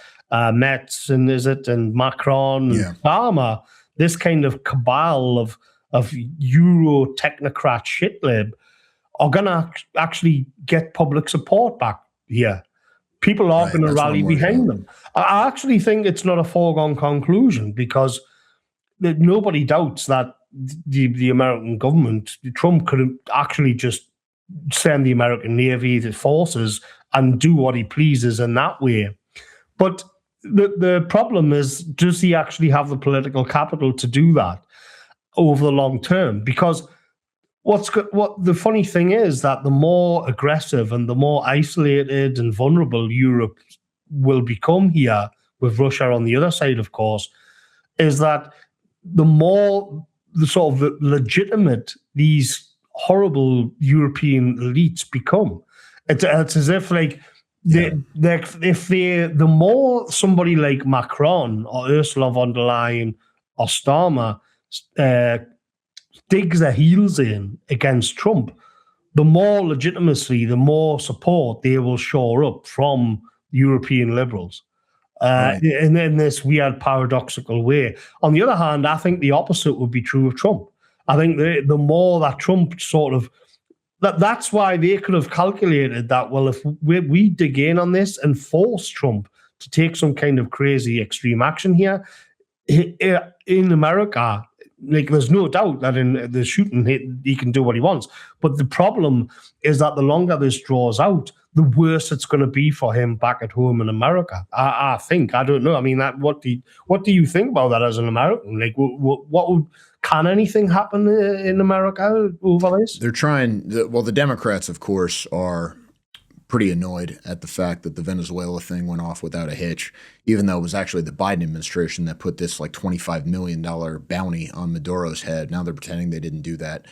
Metz, and Macron and Obama, this kind of cabal of Euro technocrat shitlib, are going to actually get public support back here. People are going to rally behind them. I actually think it's not a foregone conclusion, because nobody doubts that the American government, Trump, could actually just send the American Navy, the forces, and do what he pleases in that way. But the problem is, does he actually have the political capital to do that over the long term? Because what the funny thing is that the more aggressive and the more isolated and vulnerable Europe will become here, with Russia on the other side, of course, is that the more the sort of legitimate these horrible European elites become. It's as if, like, the more somebody like Macron or Ursula von der Leyen or Starmer digs their heels in against Trump, the more legitimacy, the more support they will shore up from European liberals. In this weird paradoxical way. On the other hand, I think the opposite would be true of Trump. I think the more that Trump sort of, that's why they could have calculated that, well, if we dig in on this and force Trump to take some kind of crazy extreme action here, in America, like, there's no doubt that in the shooting, he can do what he wants. But the problem is that the longer this draws out, the worse it's going to be for him back at home in America. I think. I don't know. I mean, what do you think about that as an American? Like, can anything happen in America over this? They're trying. The Democrats, of course, are pretty annoyed at the fact that the Venezuela thing went off without a hitch, even though it was actually the Biden administration that put this like $25 million bounty on Maduro's head. Now they're pretending they didn't do that.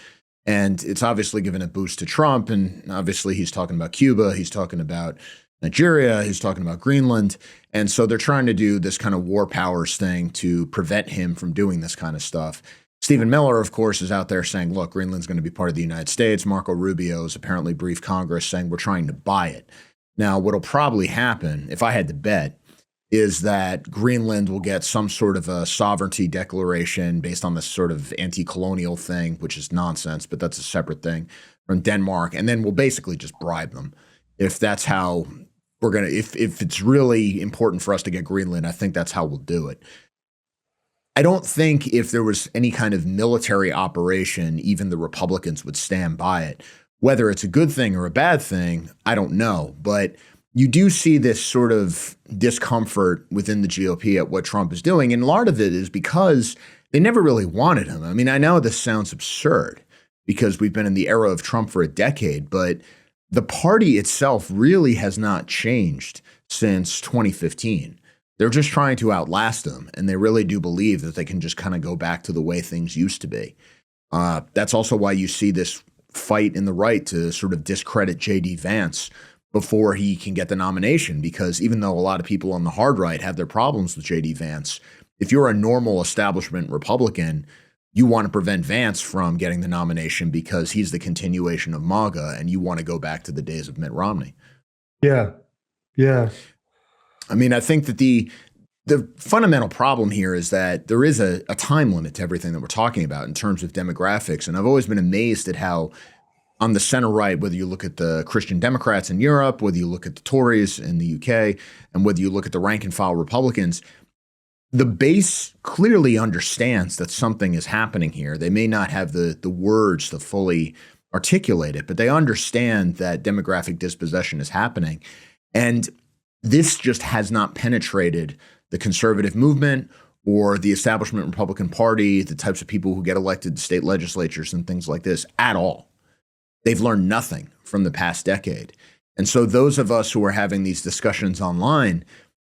And it's obviously given a boost to Trump. And obviously he's talking about Cuba. He's talking about Nigeria. He's talking about Greenland. And so they're trying to do this kind of war powers thing to prevent him from doing this kind of stuff. Stephen Miller, of course, is out there saying, look, Greenland's going to be part of the United States. Marco Rubio has apparently briefed Congress saying we're trying to buy it. Now, what'll probably happen, if I had to bet, is that Greenland will get some sort of a sovereignty declaration based on this sort of anti-colonial thing, which is nonsense, but that's a separate thing, from Denmark. And then we'll basically just bribe them. If that's how we're going to, if it's really important for us to get Greenland, I think that's how we'll do it. I don't think if there was any kind of military operation, even the Republicans would stand by it. Whether it's a good thing or a bad thing, I don't know. But you do see this sort of discomfort within the GOP at what Trump is doing. And a lot of it is because they never really wanted him. I mean, I know this sounds absurd because we've been in the era of Trump for a decade, but the party itself really has not changed since 2015. They're just trying to outlast him, and they really do believe that they can just kind of go back to the way things used to be. That's also why you see this fight in the right to sort of discredit J.D. Vance before he can get the nomination, because even though a lot of people on the hard right have their problems with J.D. Vance, if you're a normal establishment Republican, you want to prevent Vance from getting the nomination because he's the continuation of MAGA, and you want to go back to the days of Mitt Romney. Yeah. I mean, I think that the fundamental problem here is that there is a time limit to everything that we're talking about in terms of demographics. And I've always been amazed at how on the center right, whether you look at the Christian Democrats in Europe, whether you look at the Tories in the UK, and whether you look at the rank and file Republicans, the base clearly understands that something is happening here. They may not have the words to fully articulate it, but they understand that demographic dispossession is happening. And this just has not penetrated the conservative movement or the establishment Republican Party, the types of people who get elected to state legislatures and things like this at all. They've learned nothing from the past decade. And so those of us who are having these discussions online,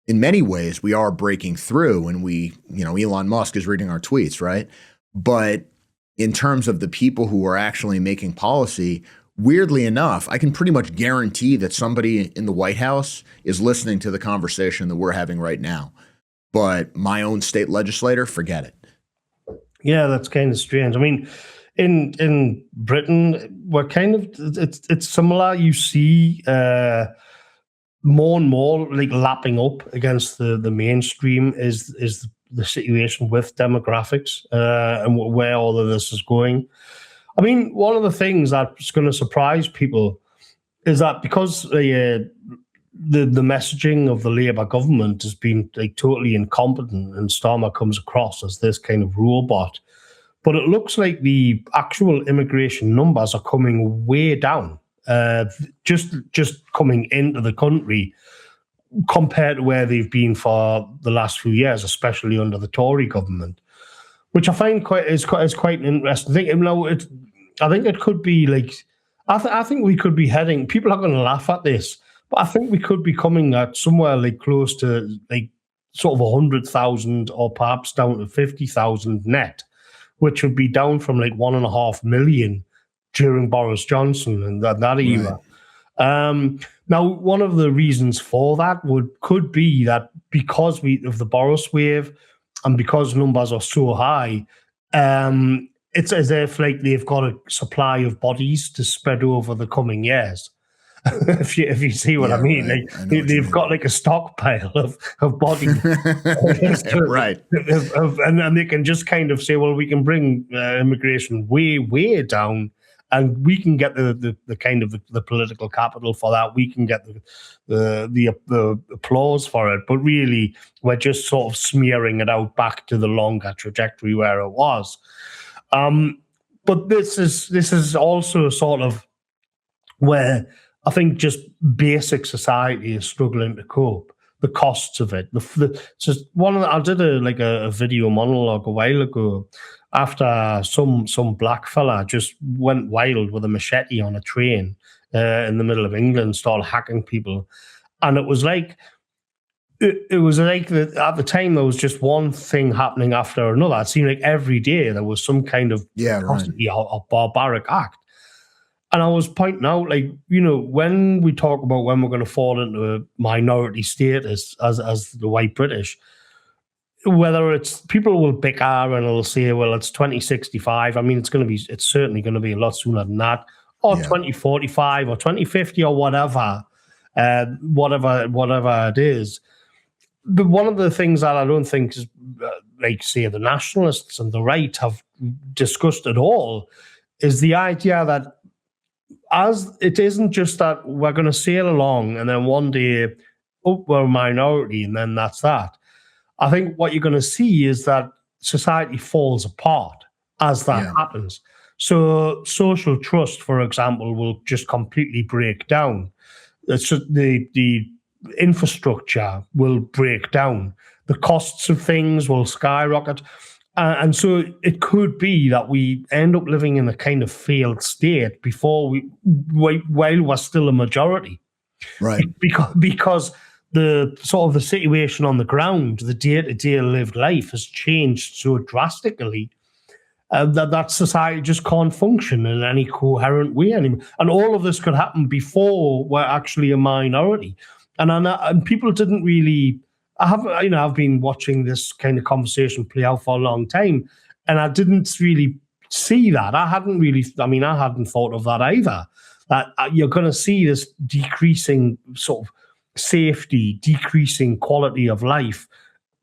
in many ways, we are breaking through, and Elon Musk is reading our tweets, right? But in terms of the people who are actually making policy, weirdly enough, I can pretty much guarantee that somebody in the White House is listening to the conversation that we're having right now. But my own state legislator, forget it. Yeah, that's kind of strange. I mean, in Britain, we're kind of it's similar. You see more and more like lapping up against the mainstream is the situation with demographics and where all of this is going. I mean, one of the things that's going to surprise people is that because the messaging of the Labour government has been like totally incompetent, and Starmer comes across as this kind of robot, but it looks like the actual immigration numbers are coming way down, just coming into the country compared to where they've been for the last few years, especially under the Tory government, which I find is quite an interesting thing. I think it could be like, I think we could be heading, people are going to laugh at this, but I think we could be coming at somewhere like close to like sort of 100,000 or perhaps down to 50,000 net, which would be down from like 1.5 million during Boris Johnson and that era. Right. Now, one of the reasons for that could be that because of the Boris wave and because numbers are so high, it's as if like they've got a supply of bodies to spread over the coming years. if you see what I mean, right. Like they've got like a stockpile of bodies, right? And they can just kind of say, well, we can bring immigration way down, and we can get the kind of the political capital for that. We can get the applause for it, but really we're just sort of smearing it out back to the longer trajectory where it was. But this is also sort of where I think just basic society is struggling to cope. the costs of it. Just I did a video monologue a while ago after some black fella just went wild with a machete on a train in the middle of England, started hacking people, and it was like. It was like at the time there was just one thing happening after another. It seemed like every day there was some kind of atrocity or barbaric act. And I was pointing out, like, when we talk about when we're going to fall into a minority status as the white British, whether it's people will bicker and it'll say, well, it's 2065. I mean, it's certainly going to be a lot sooner than that, or 2045 or 2050 or whatever it is. But one of the things that I don't think is, like, say, the nationalists and the right have discussed at all is the idea that as it isn't just that we're going to sail along and then one day, we're a minority and then that's that. I think what you're going to see is that society falls apart as that happens. So social trust, for example, will just completely break down. It's just the infrastructure will break down. The costs of things will skyrocket. And so it could be that we end up living in a kind of failed state while we're still a majority. Right. Because the sort of the situation on the ground, the day-to-day lived life has changed so drastically that society just can't function in any coherent way anymore. And all of this could happen before we're actually a minority. And people didn't really. I've been watching this kind of conversation play out for a long time, and I didn't really see that. I hadn't thought of that either. That you're going to see this decreasing sort of safety, decreasing quality of life,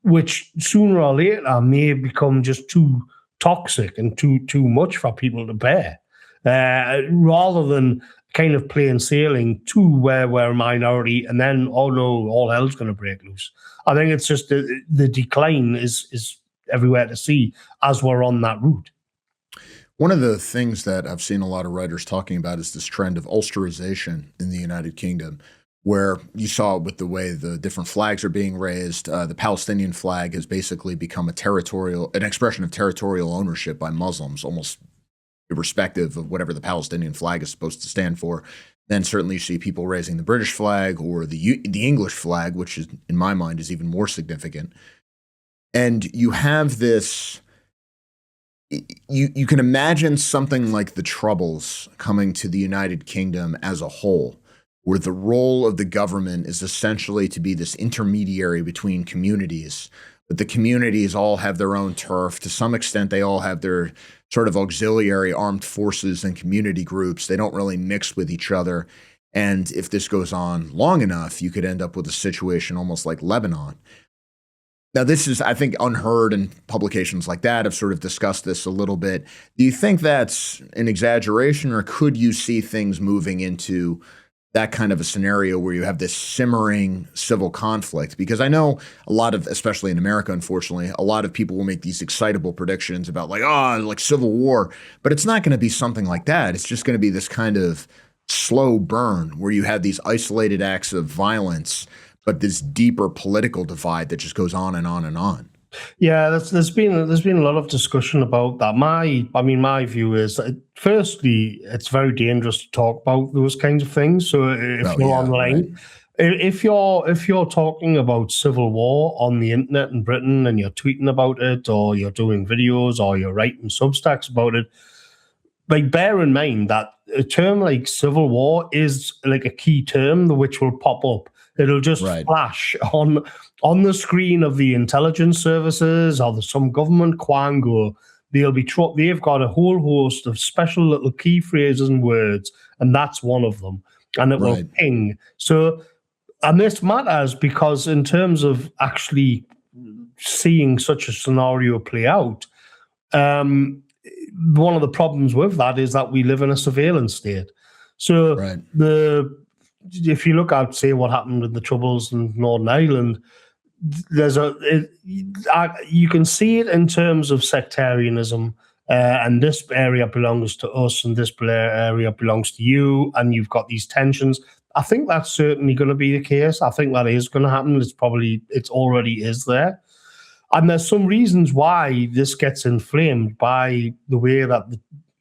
which sooner or later may become just too toxic and too much for people to bear, rather than kind of plain sailing to where we're a minority and then, oh no, all hell's going to break loose. I think it's just the decline is everywhere to see as we're on that route. One of the things that I've seen a lot of writers talking about is this trend of Ulsterization in the United Kingdom, where you saw with the way the different flags are being raised. The Palestinian flag has basically become an expression of territorial ownership by Muslims, almost irrespective of whatever the Palestinian flag is supposed to stand for. Then certainly you see people raising the British flag or the English flag, which is, in my mind, is even more significant. And you have this, you can imagine something like the Troubles coming to the United Kingdom as a whole, where the role of the government is essentially to be this intermediary between communities. But the communities all have their own turf. To some extent, they all have their sort of auxiliary armed forces and community groups. They don't really mix with each other. And if this goes on long enough, you could end up with a situation almost like Lebanon. Now, this is, I think, unheard, and publications like that have sort of discussed this a little bit. Do you think that's an exaggeration, or could you see things moving into that kind of a scenario where you have this simmering civil conflict? Because I know a lot of, especially in America, unfortunately, a lot of people will make these excitable predictions about like civil war, but it's not going to be something like that. It's just going to be this kind of slow burn where you have these isolated acts of violence, but this deeper political divide that just goes on and on and on. Yeah, there's been a lot of discussion about that. My view is that, firstly, it's very dangerous to talk about those kinds of things. So if you're online, right. if you're talking about civil war on the internet in Britain and you're tweeting about it, or you're doing videos, or you're writing Substacks about it, like, bear in mind that a term like civil war is like a key term which will pop up. It'll just flash on the screen of the intelligence services or some government quango. They've got a whole host of special little key phrases and words, and that's one of them. And it will ping. So, and this matters because in terms of actually seeing such a scenario play out, one of the problems with that is that we live in a surveillance state. So if you look at, say, what happened with the Troubles in Northern Ireland, you can see it in terms of sectarianism, and this area belongs to us, and this area belongs to you, and you've got these tensions. I think that's certainly going to be the case. I think that is going to happen. It's already is there. And there's some reasons why this gets inflamed by the way that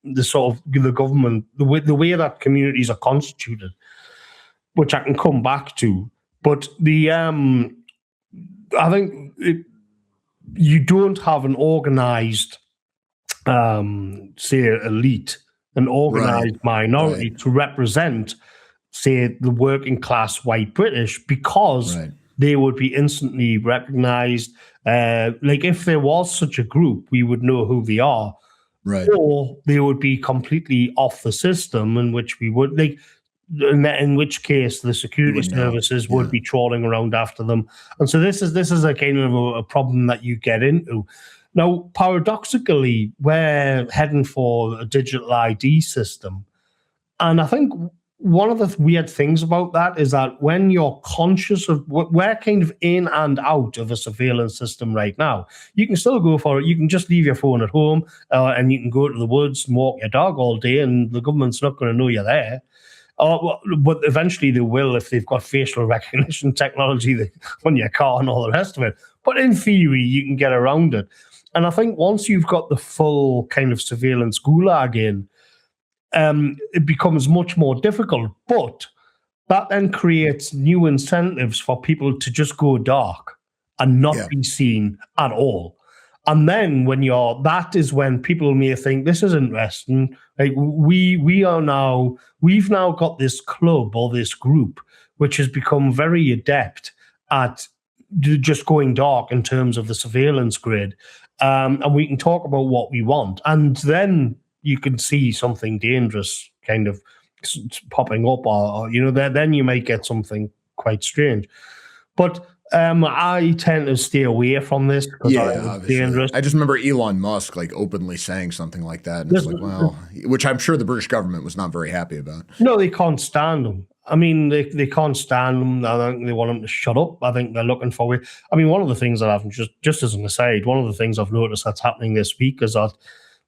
the sort of the government, the way that communities are constituted, which I can come back to. But I think you don't have an organized, say, elite, an organized minority to represent, say, the working class white British, because they would be instantly recognized. Like if there was such a group, we would know who they are. Right. Or they would be completely off the system, in which we would, like, in which case the security services would be trawling around after them. And so this is a kind of a problem that you get into. Now, paradoxically, we're heading for a digital ID system. And I think one of the weird things about that is that when you're conscious of, we're kind of in and out of a surveillance system right now. You can still go for it. You can just leave your phone at home and you can go to the woods and walk your dog all day, and the government's not going to know you're there. But eventually they will if they've got facial recognition technology on your car and all the rest of it. But in theory, you can get around it. And I think once you've got the full kind of surveillance gulag in, it becomes much more difficult. But that then creates new incentives for people to just go dark and not be seen at all. And then that is when people may think, this is interesting. Like we've now got this club or this group which has become very adept at just going dark in terms of the surveillance grid. And we can talk about what we want. And then you can see something dangerous kind of popping up, or then you might get something quite strange. But I tend to stay away from this because it's dangerous. I just remember Elon Musk like openly saying something like that, and it's like, well, which I'm sure the British government was not very happy about. No, they can't stand him. I mean, they can't stand him. I think they want him to shut up. I think they're looking for it. I mean, one of the things that I've just as an aside, one of the things I've noticed that's happening this week is that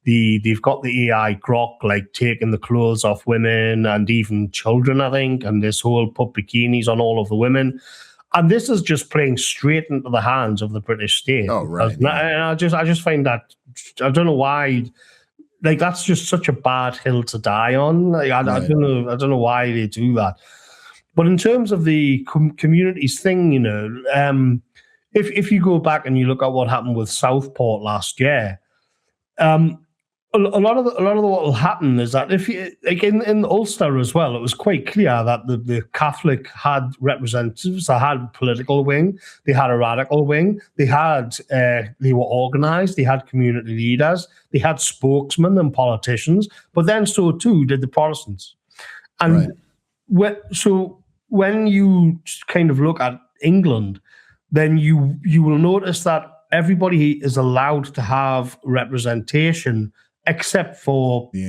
they've got the AI grok like taking the clothes off women and even children, I think, and this whole put bikinis on all of the women. And this is just playing straight into the hands of the British state. Oh, right. And I just find that, I don't know why, like that's just such a bad hill to die on. Like, I don't know why they do that. But in terms of the communities thing, if you go back and you look at what happened with Southport last year, a lot of what will happen is that if you like in Ulster as well, it was quite clear that the Catholic had representatives. They had a political wing, they had a radical wing, they were organised, they had community leaders, they had spokesmen and politicians, but then so too did the Protestants. And when you kind of look at England, then you will notice that everybody is allowed to have representation except for the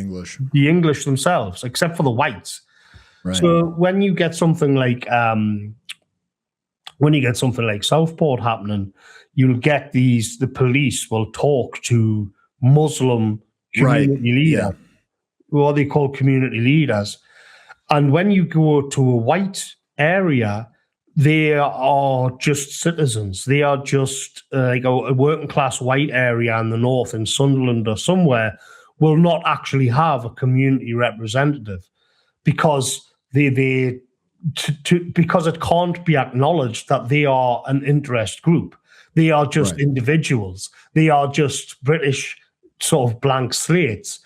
English themselves, except for the whites. Right. So when you get something like Southport happening, you'll get the police will talk to Muslim community leaders, what they call community leaders. And when you go to a white area, they are just citizens. They are just like a working class white area in the north, in Sunderland or somewhere, will not actually have a community representative because because it can't be acknowledged that they are an interest group. They are just individuals. They are just British sort of blank slates.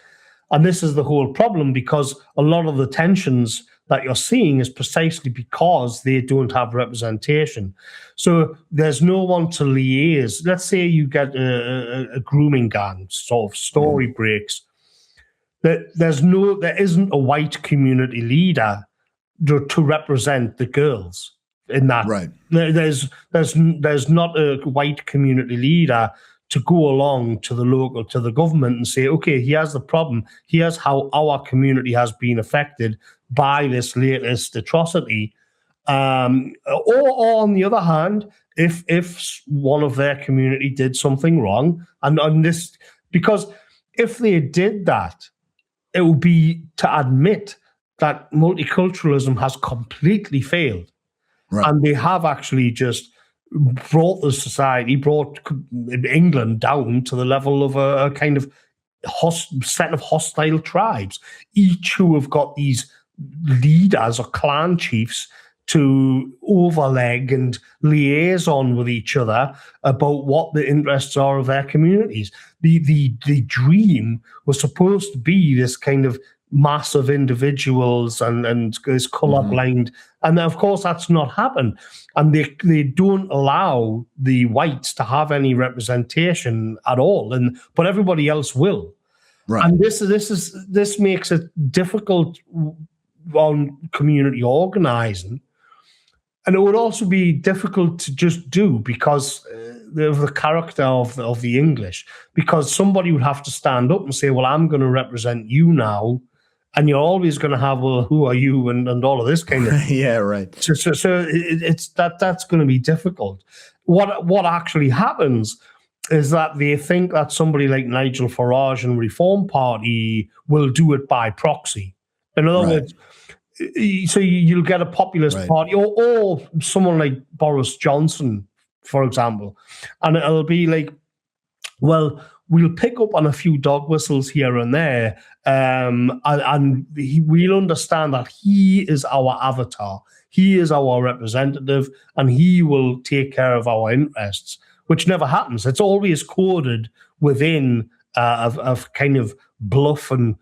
And this is the whole problem, because a lot of the tensions that you're seeing is precisely because they don't have representation. So there's no one to liaise. Let's say you get a grooming gang, sort of story breaks. There isn't a white community leader to represent the girls in that. Right. There's not a white community leader to go along to the government and say, okay, here's the problem. Here's how our community has been affected by this latest atrocity. Or on the other hand, if one of their community did something wrong, and this, because if they did that, it would be to admit that multiculturalism has completely failed. Right. And they have actually just brought England down to the level of a kind of set of hostile tribes, each who have got these leaders or clan chiefs to overleg and liaison with each other about what the interests are of their communities. The dream was supposed to be this kind of mass of individuals and this colorblind. And of course, that's not happened. And they don't allow the whites to have any representation at all. But everybody else will. Right. And this makes it difficult on community organizing. And it would also be difficult to just do because of the character of the English, because somebody would have to stand up and say, well, I'm going to represent you now. And you're always going to have, well, who are you, and all of this kind of yeah, right. So it's that's going to be difficult. What actually happens is that they think that somebody like Nigel Farage and Reform Party will do it by proxy. In other words, so you'll get a populist party or someone like Boris Johnson, for example, and it'll be like, well, we'll pick up on a few dog whistles here and there, and we'll understand that he is our avatar, he is our representative, and he will take care of our interests, which never happens. It's always coded within of kind of bluff and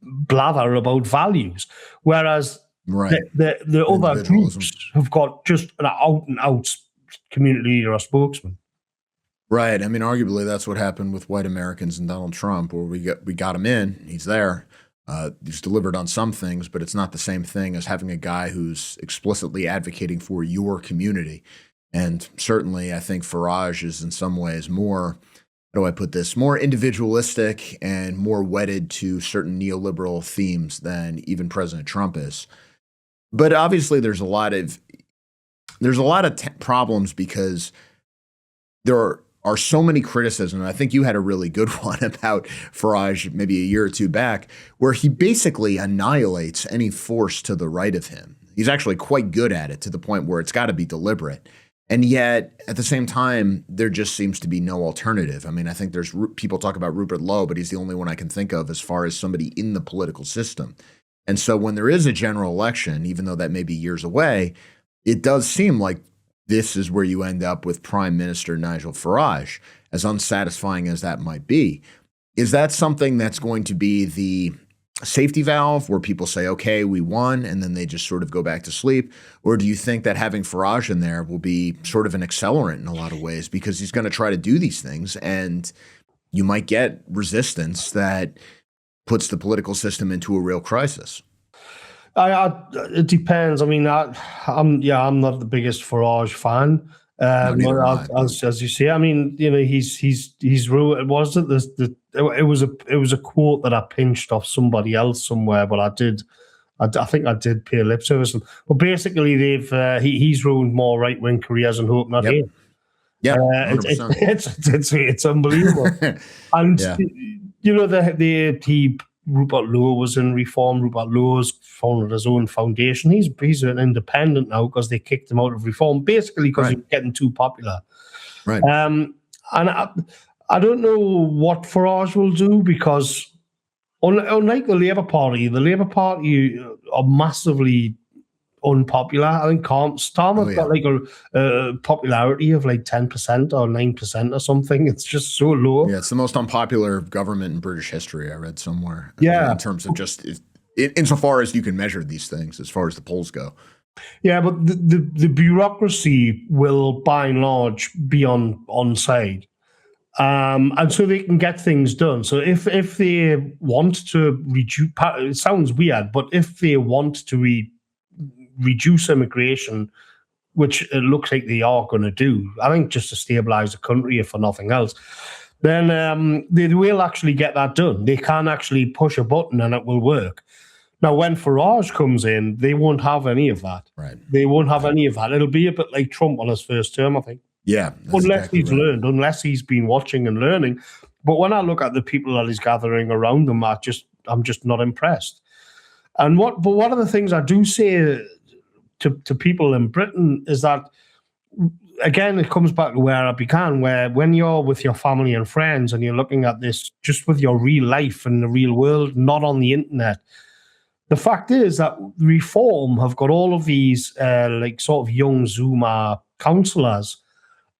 blather about values, whereas the other groups have got just an out-and-out community leader or spokesman. Right. I mean, arguably, that's what happened with white Americans and Donald Trump, where we got him in. He's there. He's delivered on some things, but it's not the same thing as having a guy who's explicitly advocating for your community. And certainly, I think Farage is in some ways more, how do I put this, more individualistic and more wedded to certain neoliberal themes than even President Trump is. But obviously, there's a lot of problems because there are so many criticisms. I think you had a really good one about Farage maybe a year or two back, where he basically annihilates any force to the right of him. He's actually quite good at it to the point where it's got to be deliberate. And yet, at the same time, there just seems to be no alternative. I mean, I think there's people talk about Rupert Lowe, but he's the only one I can think of as far as somebody in the political system. And so when there is a general election, even though that may be years away, it does seem like this is where you end up with Prime Minister Nigel Farage, as unsatisfying as that might be. Is that something that's going to be the safety valve where people say, okay, we won, and then they just sort of go back to sleep? Or do you think that having Farage in there will be sort of an accelerant in a lot of ways because he's going to try to do these things and you might get resistance that puts the political system into a real crisis? It depends. I mean, I'm not the biggest Farage fan. As you say, I mean, you know, he's ruined. Was it it was a quote that I pinched off somebody else somewhere, but I think I did pay lip service. But basically, he's ruined more right wing careers and hope not here. Yeah, it's unbelievable. And you know, Rupert Lowe was in Reform. Rupert Lowe's founded his own foundation. He's an independent now because they kicked him out of Reform, basically because he was getting too popular. Right. And I don't know what Farage will do because, unlike the Labour Party are massively unpopular. I think Starmer's got like a popularity of like 10% or 9% or something. It's just so low. Yeah, it's the most unpopular government in British history, I read somewhere. Yeah. In terms of just insofar as you can measure these things, as far as the polls go. Yeah, but the bureaucracy will, by and large, be on side. And so they can get things done. So if they want to reduce, it sounds weird, but if they want to reduce immigration, which it looks like they are going to do, I think just to stabilize the country, if for nothing else, then they will actually get that done. They can actually push a button and it will work. Now, when Farage comes in, they won't have any of that. Right. They won't have any of that. It'll be a bit like Trump on his first term, I think. Yeah. Unless he's learned, unless he's been watching and learning. But when I look at the people that he's gathering around him, I'm just not impressed. But one of the things I do say to people in Britain is that, again, it comes back to where I began, where when you're with your family and friends and you're looking at this just with your real life and the real world, not on the internet, the fact is that Reform have got all of these like sort of young Zoomer counsellors,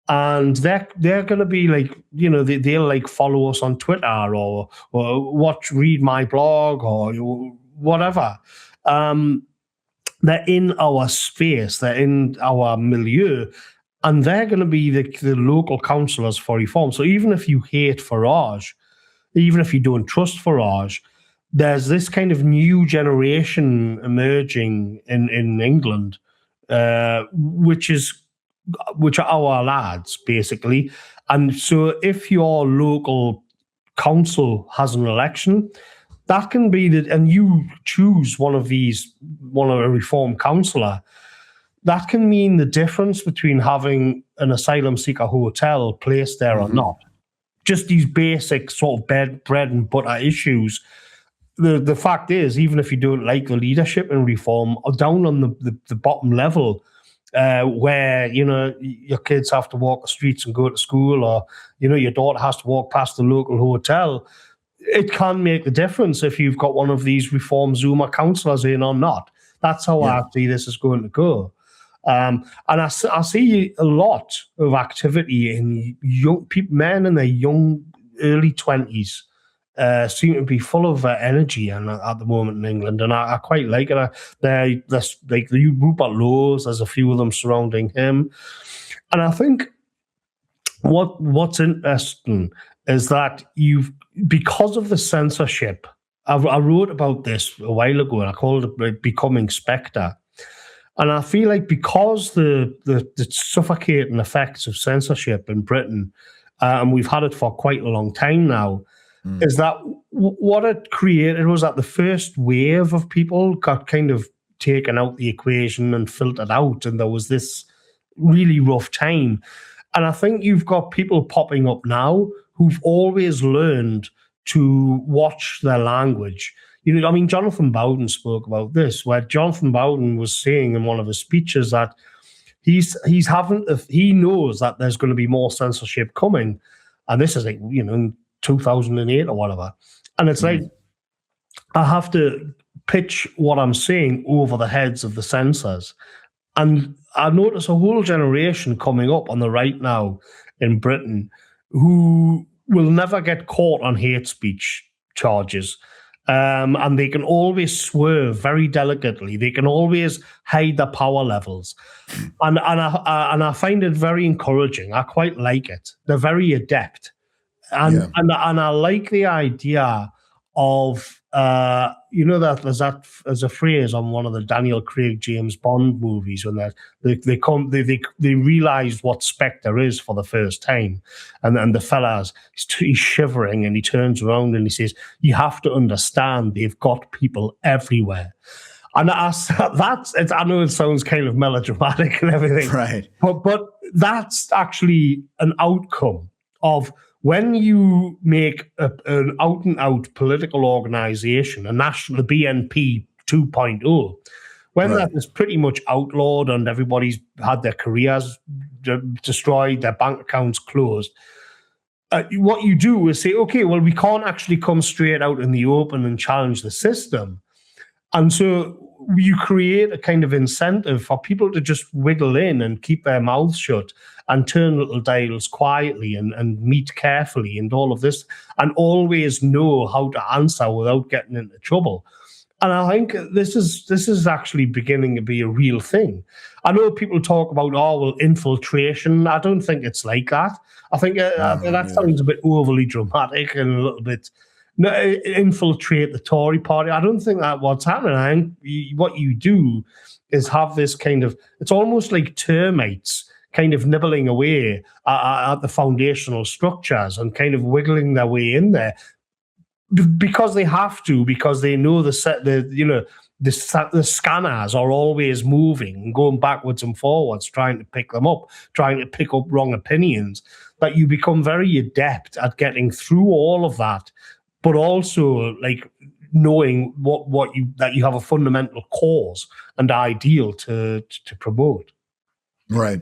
and they're going to be like, you know, they'll like follow us on Twitter or read my blog or whatever. They're in our space, they're in our milieu, and they're going to be the local councillors for Reform. So even if you hate Farage, even if you don't trust Farage, there's this kind of new generation emerging in England, which are our lads, basically. And so if your local council has an election, that can be and you choose one of a Reform councillor, that can mean the difference between having an asylum seeker hotel placed there or not. Just these basic sort of bread and butter issues. The fact is, even if you don't like the leadership in Reform, or down on the bottom level, where, you know, your kids have to walk the streets and go to school, or, you know, your daughter has to walk past the local hotel, it can make the difference if you've got one of these Reform Zoomer councillors in or not. That's how I see this is going to go. And I see a lot of activity in young people, men in their young, early 20s, seem to be full of energy at the moment in England, and I quite like it. There's like the Rupert Lowe's, there's a few of them surrounding him, and I think what's interesting is that because of the censorship. I wrote about this a while ago, and I called it Becoming Spectre. And I feel like because the suffocating effects of censorship in Britain, and we've had it for quite a long time now, is that what it created was that the first wave of people got kind of taken out the equation and filtered out, and there was this really rough time. And I think you've got people popping up now who've always learned to watch their language. You know, I mean, Jonathan Bowden spoke about this, where Jonathan Bowden was saying in one of his speeches that he knows that there's going to be more censorship coming, and this is like, you know, in 2008 or whatever, and it's like I have to pitch what I'm saying over the heads of the censors, and I notice a whole generation coming up on the right now in Britain who will never get caught on hate speech charges. And they can always swerve very delicately. They can always hide their power levels, and I find it very encouraging. I quite like it. They're very adept, and I like the idea of you know, that there's a phrase on one of the Daniel Craig James Bond movies when they realize what Spectre is for the first time, and the fella's he's shivering and he turns around and he says, "You have to understand, they've got people everywhere." And I know it sounds kind of melodramatic and everything, right? But that's actually an outcome of when you make an out-and-out political organization, the BNP 2.0, when that is pretty much outlawed and everybody's had their careers destroyed, their bank accounts closed, what you do is say, okay, well, we can't actually come straight out in the open and challenge the system. And so you create a kind of incentive for people to just wiggle in and keep their mouths shut and turn little dials quietly and meet carefully and all of this, and always know how to answer without getting into trouble. And I think this is actually beginning to be a real thing. I know people talk about, infiltration. I don't think it's like that. I think that sounds a bit overly dramatic and a little bit... No, infiltrate the Tory party. I don't think that's what's happening. I think what you do is have this kind of, it's almost like termites kind of nibbling away at the foundational structures and kind of wiggling their way in there because they have to, because they know the scanners are always moving and going backwards and forwards, trying to pick them up, trying to pick up wrong opinions. That you become very adept at getting through all of that, but also like knowing that you have a fundamental cause and ideal to promote. Right.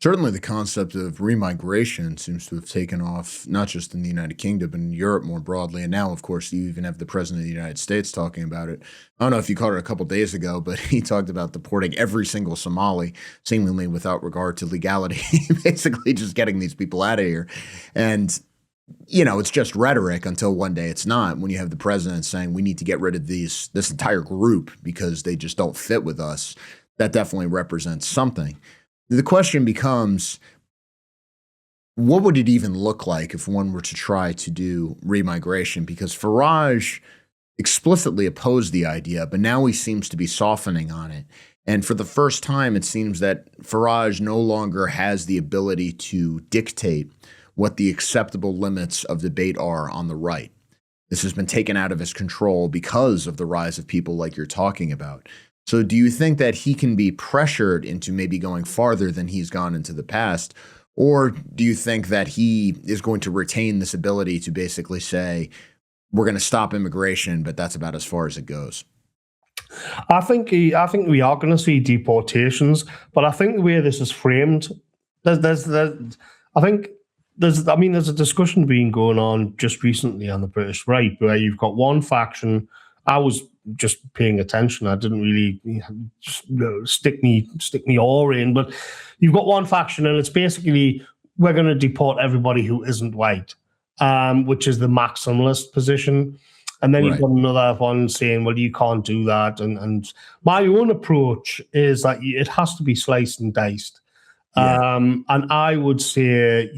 Certainly the concept of remigration seems to have taken off, not just in the United Kingdom, but in Europe more broadly. And now, of course, you even have the President of the United States talking about it. I don't know if you caught it a couple days ago, but he talked about deporting every single Somali, seemingly without regard to legality, basically just getting these people out of here. And, you know, it's just rhetoric until one day it's not. When you have the president saying we need to get rid of this entire group because they just don't fit with us, that definitely represents something. The question becomes, what would it even look like if one were to try to do remigration? Because Farage explicitly opposed the idea, but now he seems to be softening on it. And for the first time, it seems that Farage no longer has the ability to dictate what the acceptable limits of debate are on the right. This has been taken out of his control because of the rise of people like you're talking about. So do you think that he can be pressured into maybe going farther than he's gone into the past? Or do you think that he is going to retain this ability to basically say, we're going to stop immigration, but that's about as far as it goes? I think we are going to see deportations, but I think the way this is framed, there's a discussion being going on just recently on the British right, where you've got one faction. I was just paying attention. I didn't really stick me oar in, but you've got one faction, and it's basically we're going to deport everybody who isn't white, which is the maximalist position. And then you've got another one saying, well, you can't do that. And my own approach is that it has to be sliced and diced. Yeah. And I would say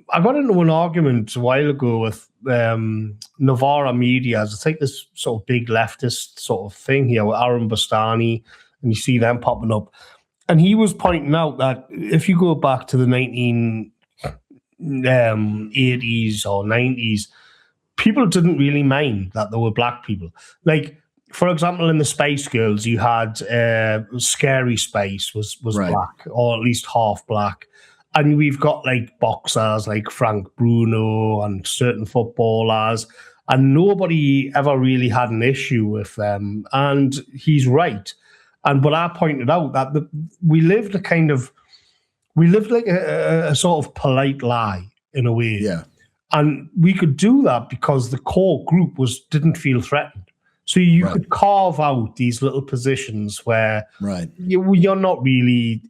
I got into an argument a while ago with Novara Media. I think this sort of big leftist sort of thing here with Aaron Bastani, and you see them popping up. And he was pointing out that if you go back to the 1980s or 90s, people didn't really mind that there were black people. Like, for example, in the Spice Girls, you had Scary Spice was black, or at least half black. And we've got like boxers like Frank Bruno and certain footballers, and nobody ever really had an issue with them. And he's right. But I pointed out that we lived like a sort of polite lie in a way. Yeah. And we could do that because the core group didn't feel threatened. So you could carve out these little positions where you're not really.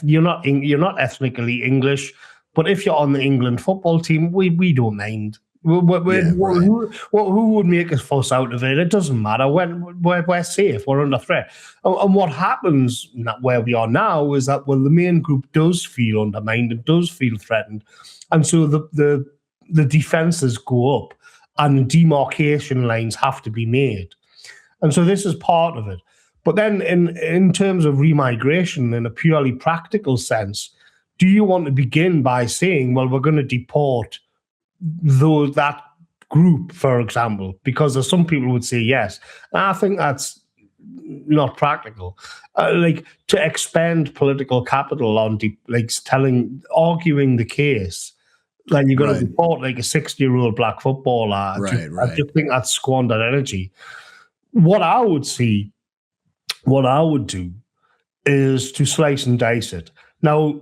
You're not ethnically English, but if you're on the England football team, we don't mind. Who would make a fuss out of it? It doesn't matter. We're safe. We're under threat. And what happens where we are now is that the main group does feel undermined and does feel threatened, and so the defences go up and demarcation lines have to be made, and so this is part of it. But then in terms of remigration, in a purely practical sense, do you want to begin by saying, well, we're going to deport that group, for example? Because there's some people would say yes. And I think that's not practical. Like to expend political capital on arguing the case, like you're going to deport like a 60-year-old black footballer. I just think that's squandered energy. What I would do is to slice and dice it. Now,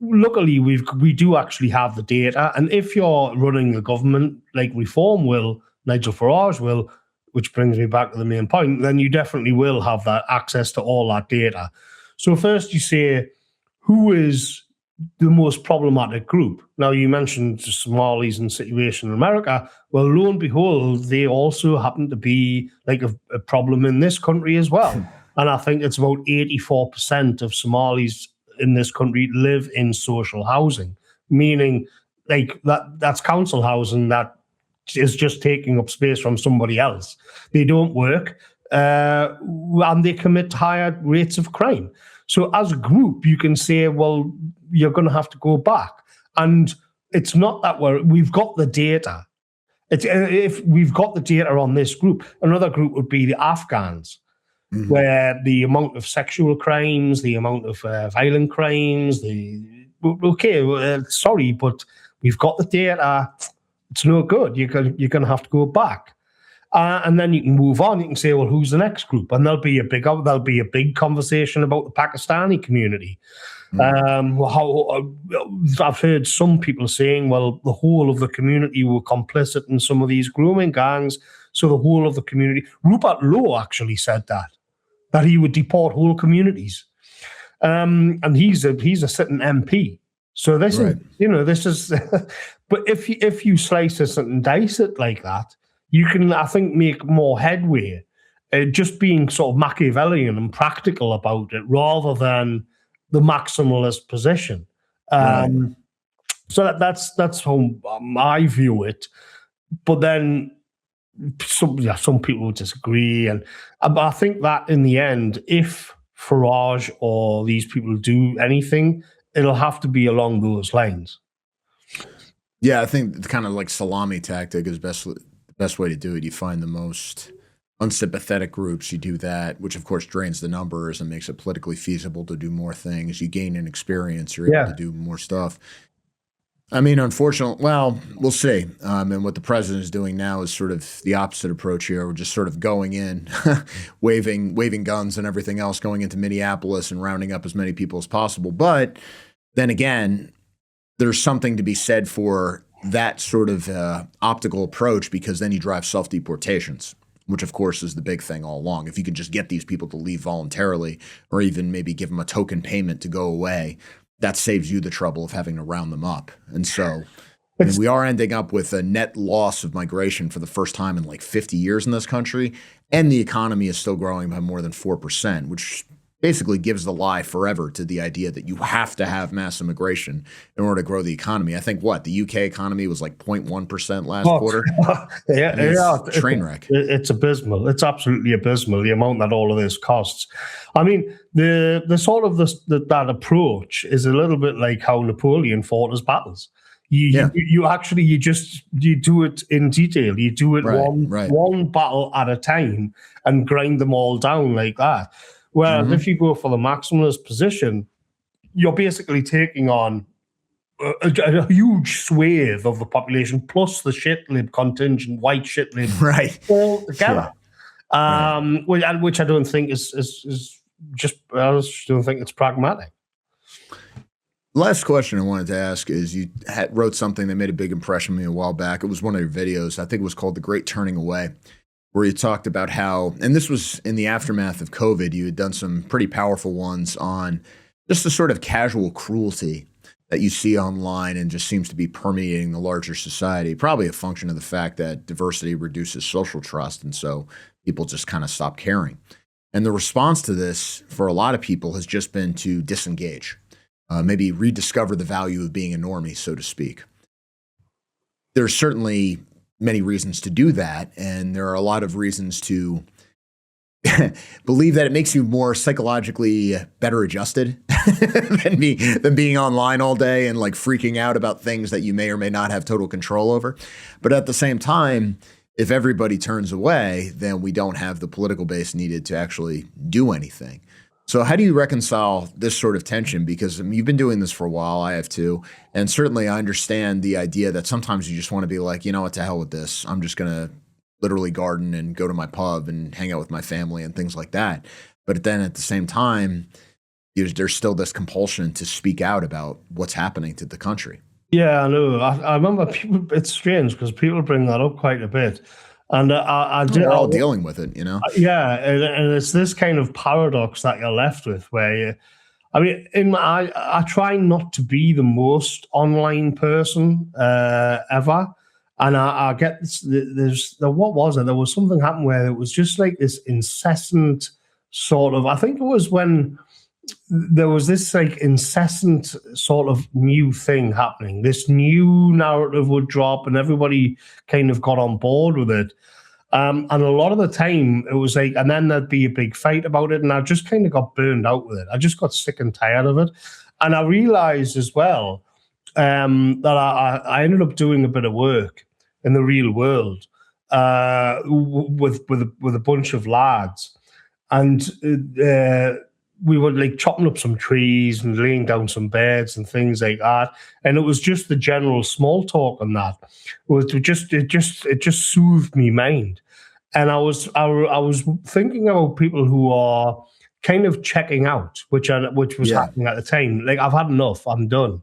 luckily, we do actually have the data. And if you're running the government like Reform will, Nigel Farage will, which brings me back to the main point, then you definitely will have that access to all that data. So first you say, who is the most problematic group? Now, you mentioned the Somalis and situation in America. Well, lo and behold, they also happen to be like a problem in this country as well. And I think it's about 84% of Somalis in this country live in social housing, meaning like that's council housing that is just taking up space from somebody else. They don't work and they commit higher rates of crime. So as a group, you can say, well, you're going to have to go back. And it's not that we've got the data. If we've got the data on this group, another group would be the Afghans. Mm-hmm. Where the amount of sexual crimes, the amount of violent crimes, sorry, but we've got the data. It's no good. You're going to have to go back. And then you can move on. You can say, well, who's the next group? And there'll be a big conversation about the Pakistani community. I've heard some people saying, well, the whole of the community were complicit in some of these grooming gangs. So the whole of the community. Rupert Lowe actually said that he would deport whole communities. And he's a sitting MP. So this is, this is. But if you slice it and dice it like that, you can, I think, make more headway. Just being sort of Machiavellian and practical about it, rather than the maximalist position. So that's how I view it. But then some people would disagree, and I think that in the end, if Farage or these people do anything, it'll have to be along those lines. Yeah, I think the kind of like salami tactic is the best way to do it. You find the most unsympathetic groups, you do that, which of course drains the numbers and makes it politically feasible to do more things. You gain an experience, you're able to do more stuff. I mean, unfortunately, well, we'll see. And what the president is doing now is sort of the opposite approach here. We're just sort of going in, waving guns and everything else, going into Minneapolis and rounding up as many people as possible. But then again, there's something to be said for that sort of optical approach, because then you drive self-deportations, which of course is the big thing all along. If you can just get these people to leave voluntarily, or even maybe give them a token payment to go away, that saves you the trouble of having to round them up. And so we are ending up with a net loss of migration for the first time in like 50 years in this country. And the economy is still growing by more than 4%, which basically gives the lie forever to the idea that you have to have mass immigration in order to grow the economy. I think the UK economy was like 0.1% last quarter. It's train wreck. It's abysmal. It's absolutely abysmal, the amount that all of this costs. I mean, the sort of that approach is a little bit like how Napoleon fought his battles. You do it in detail. You do it one battle at a time and grind them all down like that. Whereas if you go for the maximalist position, you're basically taking on a huge swathe of the population plus the shitlib contingent, white shitlib, all together. Which I don't think is just. I just don't think it's pragmatic. Last question I wanted to ask is, you wrote something that made a big impression on me a while back. It was one of your videos. I think it was called "The Great Turning Away," where you talked about how, and this was in the aftermath of COVID, you had done some pretty powerful ones on just the sort of casual cruelty that you see online and just seems to be permeating the larger society, probably a function of the fact that diversity reduces social trust, and so people just kind of stop caring. And the response to this for a lot of people has just been to disengage, maybe rediscover the value of being a normie, so to speak. There's certainly many reasons to do that, and there are a lot of reasons to believe that it makes you more psychologically better adjusted than being online all day and like freaking out about things that you may or may not have total control over. But at the same time, if everybody turns away, then we don't have the political base needed to actually do anything. So how do you reconcile this sort of tension? Because you've been doing this for a while, I have too. And certainly I understand the idea that sometimes you just want to be like, you know what, to hell with this. I'm just going to literally garden and go to my pub and hang out with my family and things like that. But then at the same time, there's still this compulsion to speak out about what's happening to the country. Yeah, I know. I remember people, it's strange because people bring that up quite a bit. And we're all dealing with it, you know? Yeah, and it's this kind of paradox that you're left with where I try not to be the most online person ever. And I get what was it? There was something happened where it was just like this incessant sort of, I think it was when there was this like incessant sort of new thing happening. This new narrative would drop and everybody kind of got on board with it. And a lot of the time it was like, and then there'd be a big fight about it. And I just kind of got burned out with it. I just got sick and tired of it. And I realized as well that I ended up doing a bit of work in the real world with a bunch of lads. And we were like chopping up some trees and laying down some beds and things like that. And it was just the general small talk on that. It just soothed me mind. And I was thinking about people who are kind of checking out, which was happening at the time. Like, I've had enough. I'm done.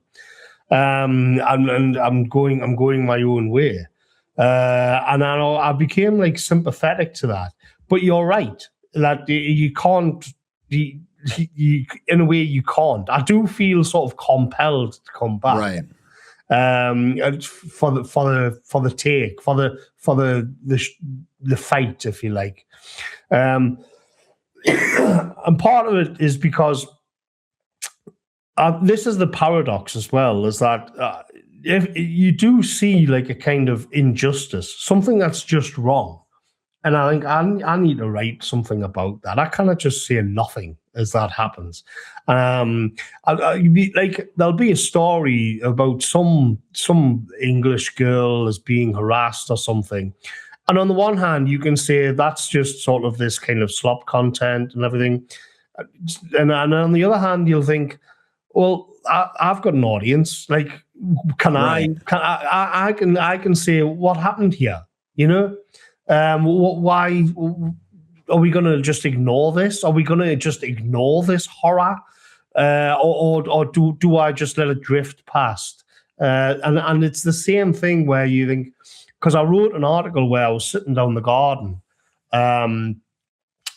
And I'm going my own way. And I became like sympathetic to that. But you're right that you can't. In a way, you can't. I do feel sort of compelled to come back. Right. For the take, for the fight, if you like. And part of it is because this is the paradox as well, is that if you do see like a kind of injustice, something that's just wrong, and I think I need to write something about that. I cannot just say nothing as that happens. Like, there'll be a story about some English girl is being harassed or something. And on the one hand, you can say that's just sort of this kind of slop content and everything. And on the other hand, you'll think, well, I've got an audience. Like, I can say what happened here, you know? Why are we going to just ignore this? Are we going to just ignore this horror, or do I just let it drift past? And it's the same thing where you think, because I wrote an article where I was sitting down the garden, and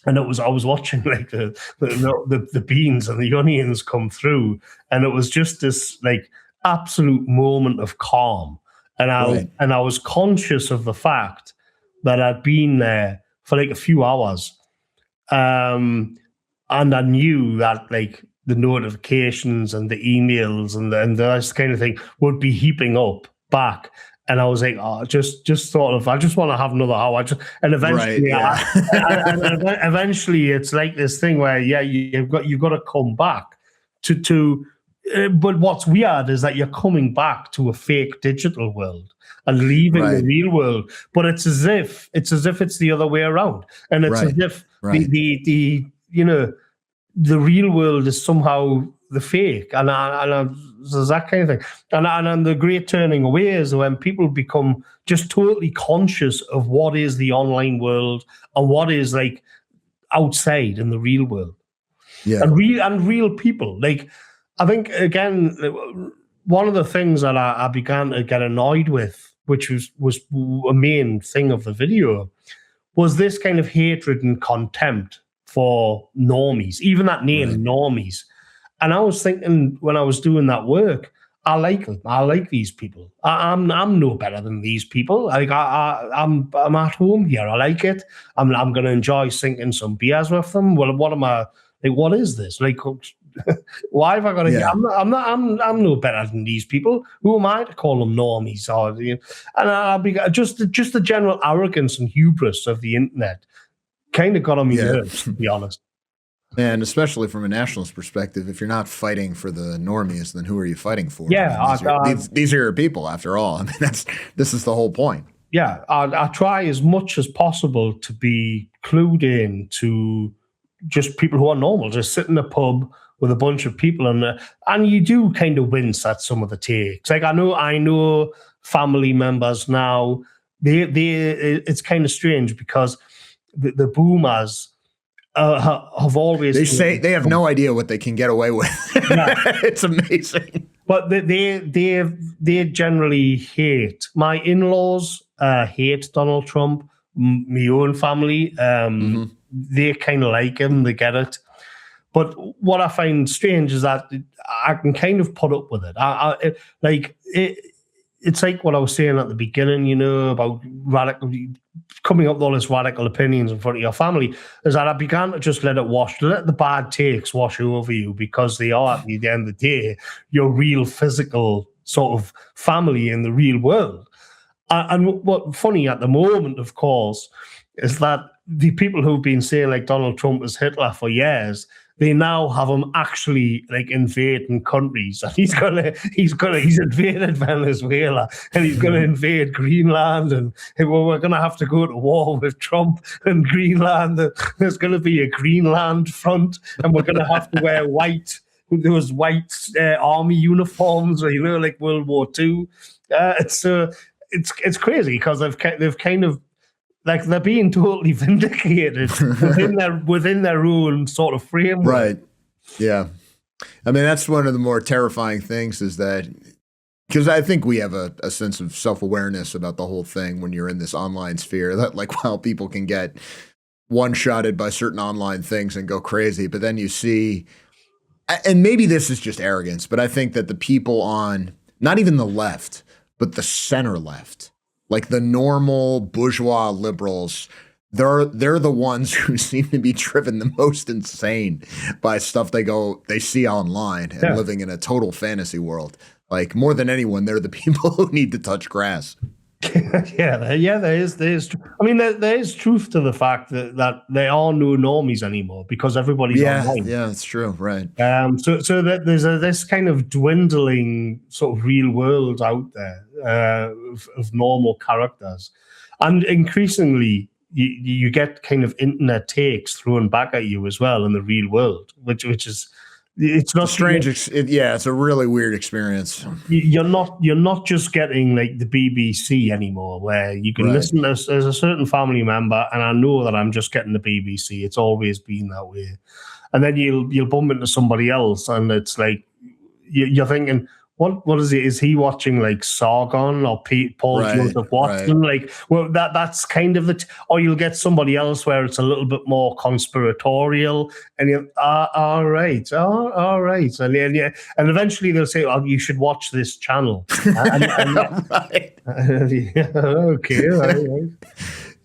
I was watching like the beans and the onions come through, and it was just this like absolute moment of calm, and I was conscious of the fact that I'd been there for like a few hours. And I knew that like the notifications and the emails and this kind of thing would be heaping up back. And I was like, just sort of, I just want to have another hour. And eventually, eventually it's like this thing where, you've got to come back to but what's weird is that you're coming back to a fake digital world and leaving the real world, but it's as if it's the other way around, and it's as if the real world is somehow the fake, and there's that kind of thing, and the great turning away is when people become just totally conscious of what is the online world and what is like outside in the real world, and real people. Like, I think again, one of the things that I began to get annoyed with, which was a main thing of the video, was this kind of hatred and contempt for normies, even that name, normies. And I was thinking when I was doing that work, I like them. I like these people. I'm no better than these people. Like I'm at home here. I like it. I'm going to enjoy sinking some beers with them. Well, what am I like? What is this? Like, why have I got to? Yeah. I'm no better than these people. Who am I to call them normies? Or, and I'll be just the general arrogance and hubris of the internet kind of got on my nerves, to be honest. And especially from a nationalist perspective, if you're not fighting for the normies, then who are you fighting for? Yeah, I mean, these are your people, after all. I mean, this is the whole point. Yeah, I try as much as possible to be clued in to just people who are normal, just sit in a pub with a bunch of people, and you do kind of wince at some of the takes. Like I know family members now. It's kind of strange because the boomers have always. They say they have no idea what they can get away with. It's amazing. But they generally hate. My in-laws hate Donald Trump. My own family, they kind of like him. They get it. But what I find strange is that I can kind of put up with it. It's like what I was saying at the beginning, about coming up with all this radical opinions in front of your family, is that I began to just let the bad takes wash over you, because they are, at the end of the day, your real physical sort of family in the real world. And what's funny at the moment, of course, is that the people who've been saying like Donald Trump is Hitler for years, they now have him actually like invading countries, and he's invaded Venezuela, and he's gonna invade Greenland, and we're gonna have to go to war with Trump and Greenland. There's gonna be a Greenland front, and we're gonna have to wear those white army uniforms, like World War II. It's crazy because they've kind of like they're being totally vindicated within their own sort of framework. Right. Yeah. I mean, that's one of the more terrifying things is that, because I think we have a sense of self-awareness about the whole thing when you're in this online sphere, that like, while people can get one-shotted by certain online things and go crazy, but then you see, and maybe this is just arrogance, but I think that the people on, not even the left, but the center left, like the normal bourgeois liberals, they're the ones who seem to be driven the most insane by stuff they see online and living in a total fantasy world. Like more than anyone, they're the people who need to touch grass. There is. I mean, there is truth to the fact that there are no normies anymore because everybody's online. Yeah, that's true. Right. So that there's this kind of dwindling sort of real world out there of normal characters, and increasingly you get kind of internet takes thrown back at you as well in the real world, which is. It's not strange. It's a really weird experience. You're not just getting like the BBC anymore, where you can listen to as a certain family member, and I know that I'm just getting the BBC. It's always been that way, and then you'll bump into somebody else, and it's like you're thinking, what is it? Is he watching like Sargon or Paul Joseph Watson? Like, well, that's kind of or you'll get somebody else where it's a little bit more conspiratorial, and you're all right, and eventually they'll say, "Oh, you should watch this channel." Right. Okay. Right.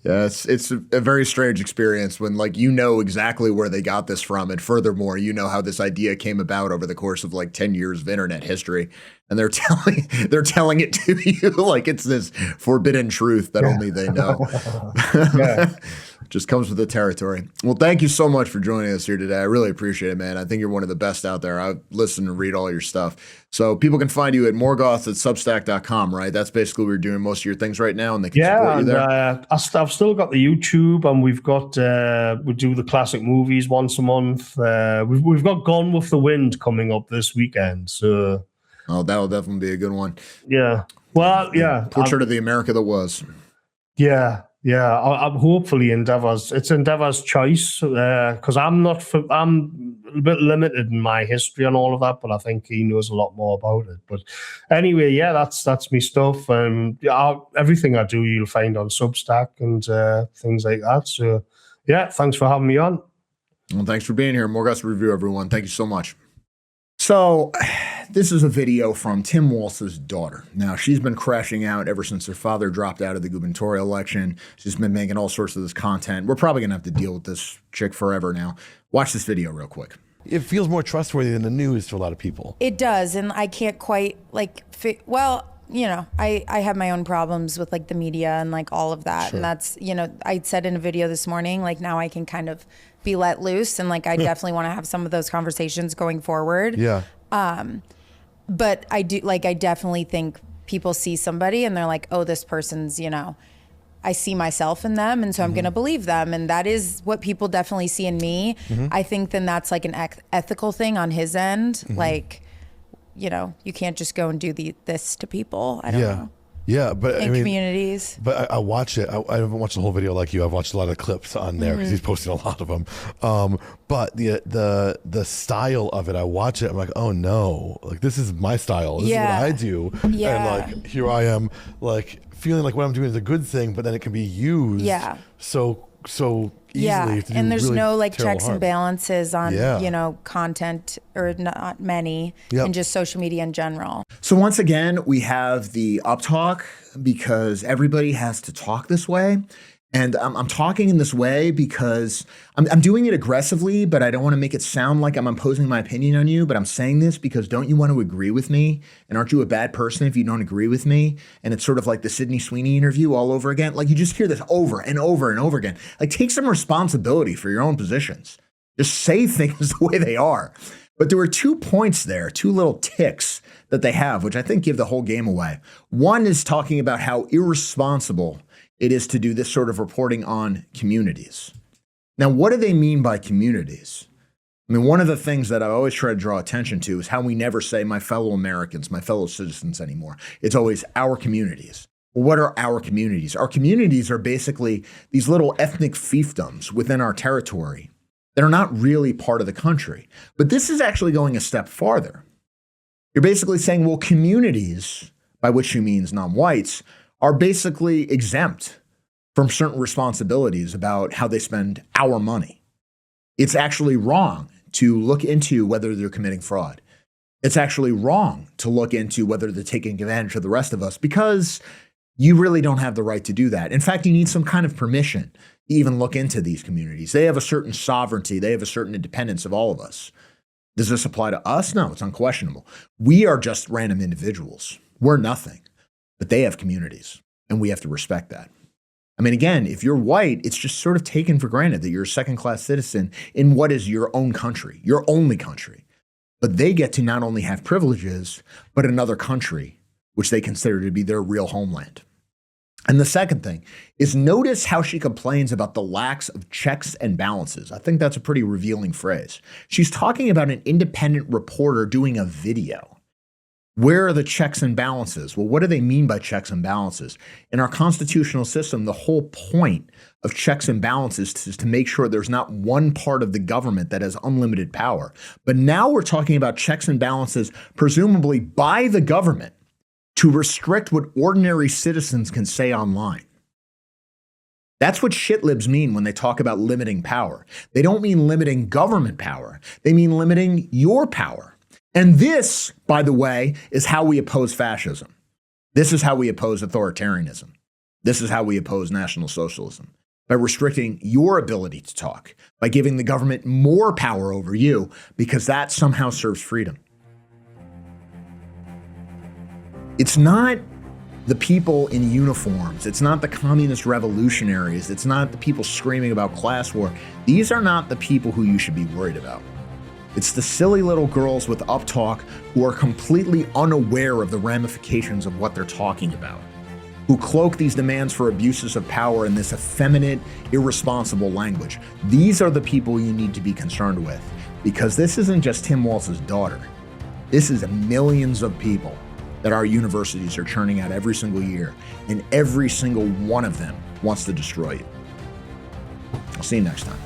Yeah, it's a very strange experience when like exactly where they got this from, and furthermore, how this idea came about over the course of like 10 years of internet history, and they're telling it to you like it's this forbidden truth that only they know. Just comes with the territory. Well, thank you so much for joining us here today. I really appreciate it, man. I think you're one of the best out there. I listen and read all your stuff. So people can find you at morgoth@substack.com, right? That's basically where you're doing most of your things right now, and they can support you there. I've still got the YouTube, and we've got we do the classic movies once a month. We've got Gone with the Wind coming up this weekend, so that'll definitely be a good one. Yeah. Well, yeah. Portrait of the America that was. Yeah. Yeah, I'm hopefully It's Endeavor's choice because I'm a bit limited in my history and all of that, but I think he knows a lot more about it. But anyway, yeah, that's me stuff, and everything I do you'll find on Substack and things like that. So yeah, thanks for having me on. Well, thanks for being here. Morgoth's Review, everyone. Thank you so much. So this is a video from Tim Walz's daughter. Now, she's been crashing out ever since her father dropped out of the gubernatorial election. She's been making all sorts of this content. We're probably going to have to deal with this chick forever now. Watch this video real quick. It feels more trustworthy than the news to a lot of people. It does, and I can't quite, I have my own problems with, the media and, all of that. Sure. And that's, I said in a video this morning, now I can kind of be let loose, and, I definitely want to have some of those conversations going forward. Yeah. But I do, I definitely think people see somebody and they're like, oh, this person's, I see myself in them, and so I'm going to believe them. And that is what people definitely see in me. I think then that's an ethical thing on his end. You can't just go and do this to people. I don't know. Yeah, but in communities. But I watch it. I haven't watched the whole video like you. I've watched a lot of clips on there because he's posting a lot of them. But the style of it, I watch it. I'm like, oh no, this is my style. This is what I do. Yeah. And here I am, feeling like what I'm doing is a good thing, but then it can be used. So easily. To and there's really no checks harm. And balances on content, or not many, and just social media in general. So once again, we have the uptalk because everybody has to talk this way. And I'm talking in this way because I'm doing it aggressively, but I don't want to make it sound like I'm imposing my opinion on you. But I'm saying this because don't you want to agree with me? And aren't you a bad person if you don't agree with me? And it's sort of like the Sydney Sweeney interview all over again. You just hear this over and over and over again. Take some responsibility for your own positions. Just say things the way they are. But there were 2 points there, 2 little ticks that they have, which I think give the whole game away. One is talking about how irresponsible it is to do this sort of reporting on communities. Now, what do they mean by communities? I mean, one of the things that I always try to draw attention to is how we never say my fellow Americans, my fellow citizens anymore. It's always our communities. Well, what are our communities? Our communities are basically these little ethnic fiefdoms within our territory that are not really part of the country. But this is actually going a step farther. You're basically saying, well, communities, by which she means non-whites, are basically exempt from certain responsibilities about how they spend our money. It's actually wrong to look into whether they're committing fraud. It's actually wrong to look into whether they're taking advantage of the rest of us because you really don't have the right to do that. In fact, you need some kind of permission to even look into these communities. They have a certain sovereignty. They have a certain independence of all of us. Does this apply to us? No, it's unquestionable. We are just random individuals. We're nothing, but they have communities, and we have to respect that. I mean, again, if you're white, it's just sort of taken for granted that you're a second-class citizen in what is your own country, your only country. But they get to not only have privileges, but another country, which they consider to be their real homeland. And the second thing is notice how she complains about the lack of checks and balances. I think that's a pretty revealing phrase. She's talking about an independent reporter doing a video. Where are the checks and balances? Well, what do they mean by checks and balances? In our constitutional system, the whole point of checks and balances is to make sure there's not one part of the government that has unlimited power. But now we're talking about checks and balances, presumably by the government, to restrict what ordinary citizens can say online. That's what shitlibs mean when they talk about limiting power. They don't mean limiting government power. They mean limiting your power. And this, by the way, is how we oppose fascism. This is how we oppose authoritarianism. This is how we oppose National Socialism. By restricting your ability to talk, by giving the government more power over you, because that somehow serves freedom. It's not the people in uniforms. It's not the communist revolutionaries. It's not the people screaming about class war. These are not the people who you should be worried about. It's the silly little girls with uptalk who are completely unaware of the ramifications of what they're talking about, who cloak these demands for abuses of power in this effeminate, irresponsible language. These are the people you need to be concerned with, because this isn't just Tim Walz's daughter. This is millions of people that our universities are churning out every single year, and every single one of them wants to destroy you. I'll see you next time.